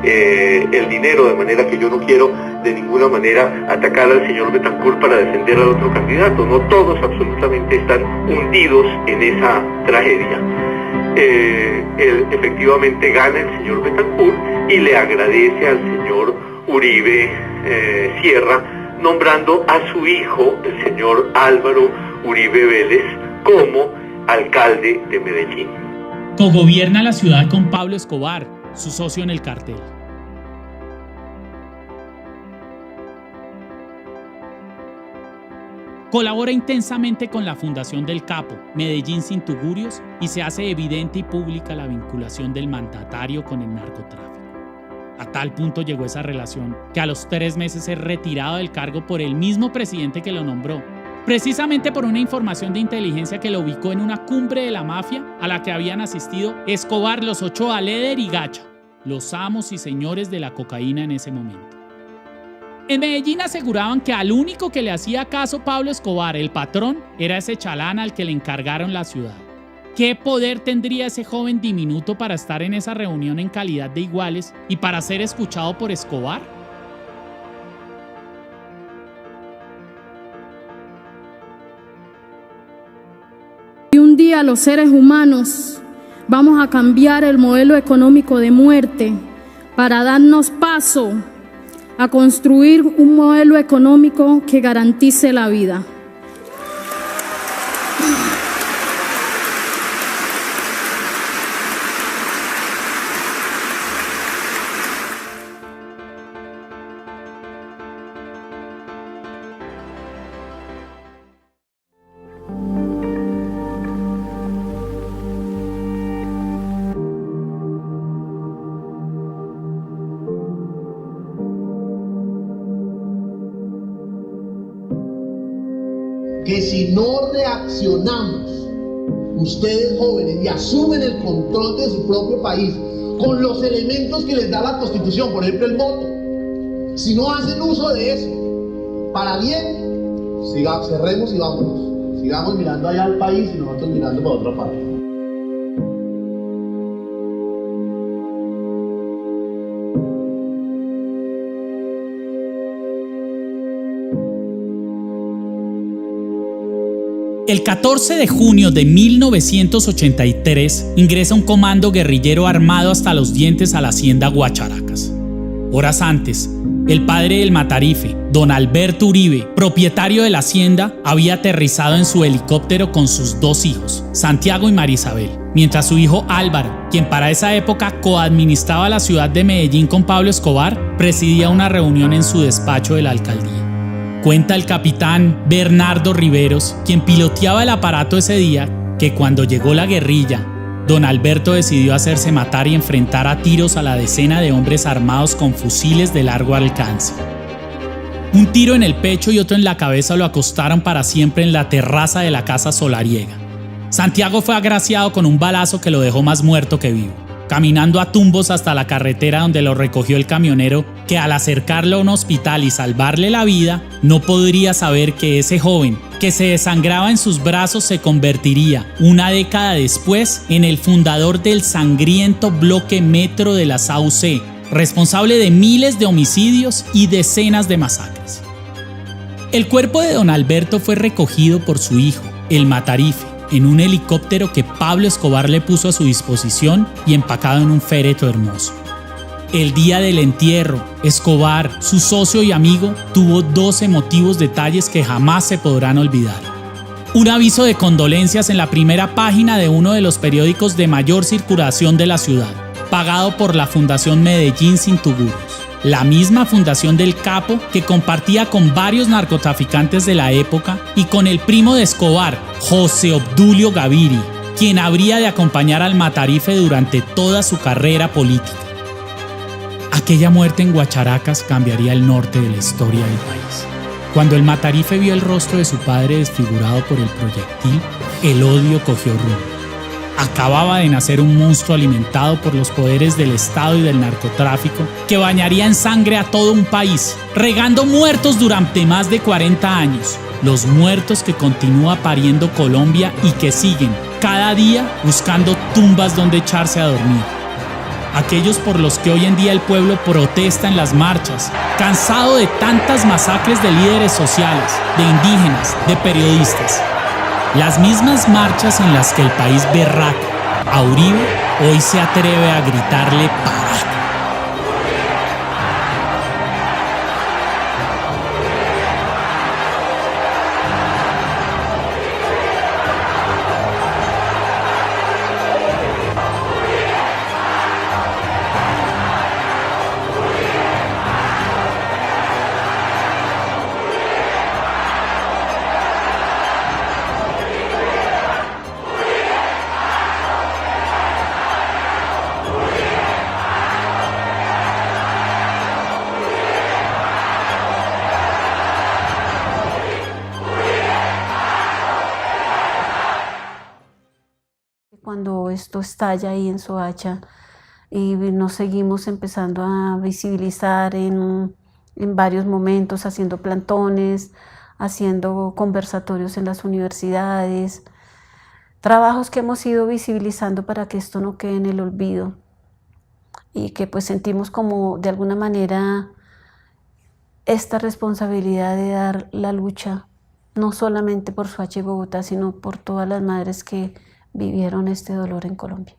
el dinero, de manera que yo no quiero de ninguna manera atacar al señor Betancourt para defender al otro candidato. No todos absolutamente están hundidos en esa tragedia. Él efectivamente gana el señor Betancourt y le agradece al señor Uribe Sierra, nombrando a su hijo, el señor Álvaro Uribe Vélez, como alcalde de Medellín. Cogobierna la ciudad con Pablo Escobar, su socio en el cartel. Colabora intensamente con la fundación del Capo, Medellín sin tugurios, y se hace evidente y pública la vinculación del mandatario con el narcotráfico. A tal punto llegó esa relación que a los 3 meses es retirado del cargo por el mismo presidente que lo nombró, precisamente por una información de inteligencia que lo ubicó en una cumbre de la mafia a la que habían asistido Escobar, los Ochoa, Leder y Gacha, los amos y señores de la cocaína en ese momento. En Medellín aseguraban que al único que le hacía caso Pablo Escobar, el patrón, era ese chalán al que le encargaron la ciudad. ¿Qué poder tendría ese joven diminuto para estar en esa reunión en calidad de iguales y para ser escuchado por Escobar? Y un día los seres humanos vamos a cambiar el modelo económico de muerte para darnos paso a construir un modelo económico que garantice la vida. Que si no reaccionamos, ustedes jóvenes, y asumen el control de su propio país con los elementos que les da la Constitución, por ejemplo el voto, si no hacen uso de eso para bien, cerremos y vámonos. Sigamos mirando allá al país y nosotros mirando para otra parte. El 14 de junio de 1983 ingresa un comando guerrillero armado hasta los dientes a la hacienda Guacharacas. Horas antes, el padre del Matarife, don Alberto Uribe, propietario de la hacienda, había aterrizado en su helicóptero con sus 2 hijos, Santiago y María Isabel, mientras su hijo Álvaro, quien para esa época coadministraba la ciudad de Medellín con Pablo Escobar, presidía una reunión en su despacho de la alcaldía. Cuenta el capitán Bernardo Riveros, quien piloteaba el aparato ese día, que cuando llegó la guerrilla, don Alberto decidió hacerse matar y enfrentar a tiros a la decena de hombres armados con fusiles de largo alcance. Un tiro en el pecho y otro en la cabeza lo acostaron para siempre en la terraza de la casa solariega. Santiago fue agraciado con un balazo que lo dejó más muerto que vivo, caminando a tumbos hasta la carretera donde lo recogió el camionero, que al acercarlo a un hospital y salvarle la vida, no podría saber que ese joven, que se desangraba en sus brazos, se convertiría, una década después, en el fundador del sangriento bloque Metro de la SAUC, responsable de miles de homicidios y decenas de masacres. El cuerpo de don Alberto fue recogido por su hijo, el Matarife, en un helicóptero que Pablo Escobar le puso a su disposición y empacado en un féretro hermoso. El día del entierro, Escobar, su socio y amigo, tuvo 2 emotivos detalles que jamás se podrán olvidar. Un aviso de condolencias en la primera página de uno de los periódicos de mayor circulación de la ciudad, pagado por la Fundación Medellín Sin Tuguros, la misma fundación del capo que compartía con varios narcotraficantes de la época y con el primo de Escobar, José Obdulio Gaviria, quien habría de acompañar al Matarife durante toda su carrera política. Aquella muerte en Guacharacas cambiaría el norte de la historia del país. Cuando el Matarife vio el rostro de su padre desfigurado por el proyectil, el odio cogió rumbo. Acababa de nacer un monstruo alimentado por los poderes del Estado y del narcotráfico que bañaría en sangre a todo un país, regando muertos durante más de 40 años. Los muertos que continúa pariendo Colombia y que siguen cada día buscando tumbas donde echarse a dormir. Aquellos por los que hoy en día el pueblo protesta en las marchas, cansado de tantas masacres de líderes sociales, de indígenas, de periodistas. Las mismas marchas en las que el país berraco a Uribe hoy se atreve a gritarle "para". Cuando esto estalla ahí en Soacha y nos seguimos empezando a visibilizar en varios momentos, haciendo plantones, haciendo conversatorios en las universidades, trabajos que hemos ido visibilizando para que esto no quede en el olvido y que pues sentimos como de alguna manera esta responsabilidad de dar la lucha, no solamente por Soacha y Bogotá, sino por todas las madres que vivieron este dolor en Colombia.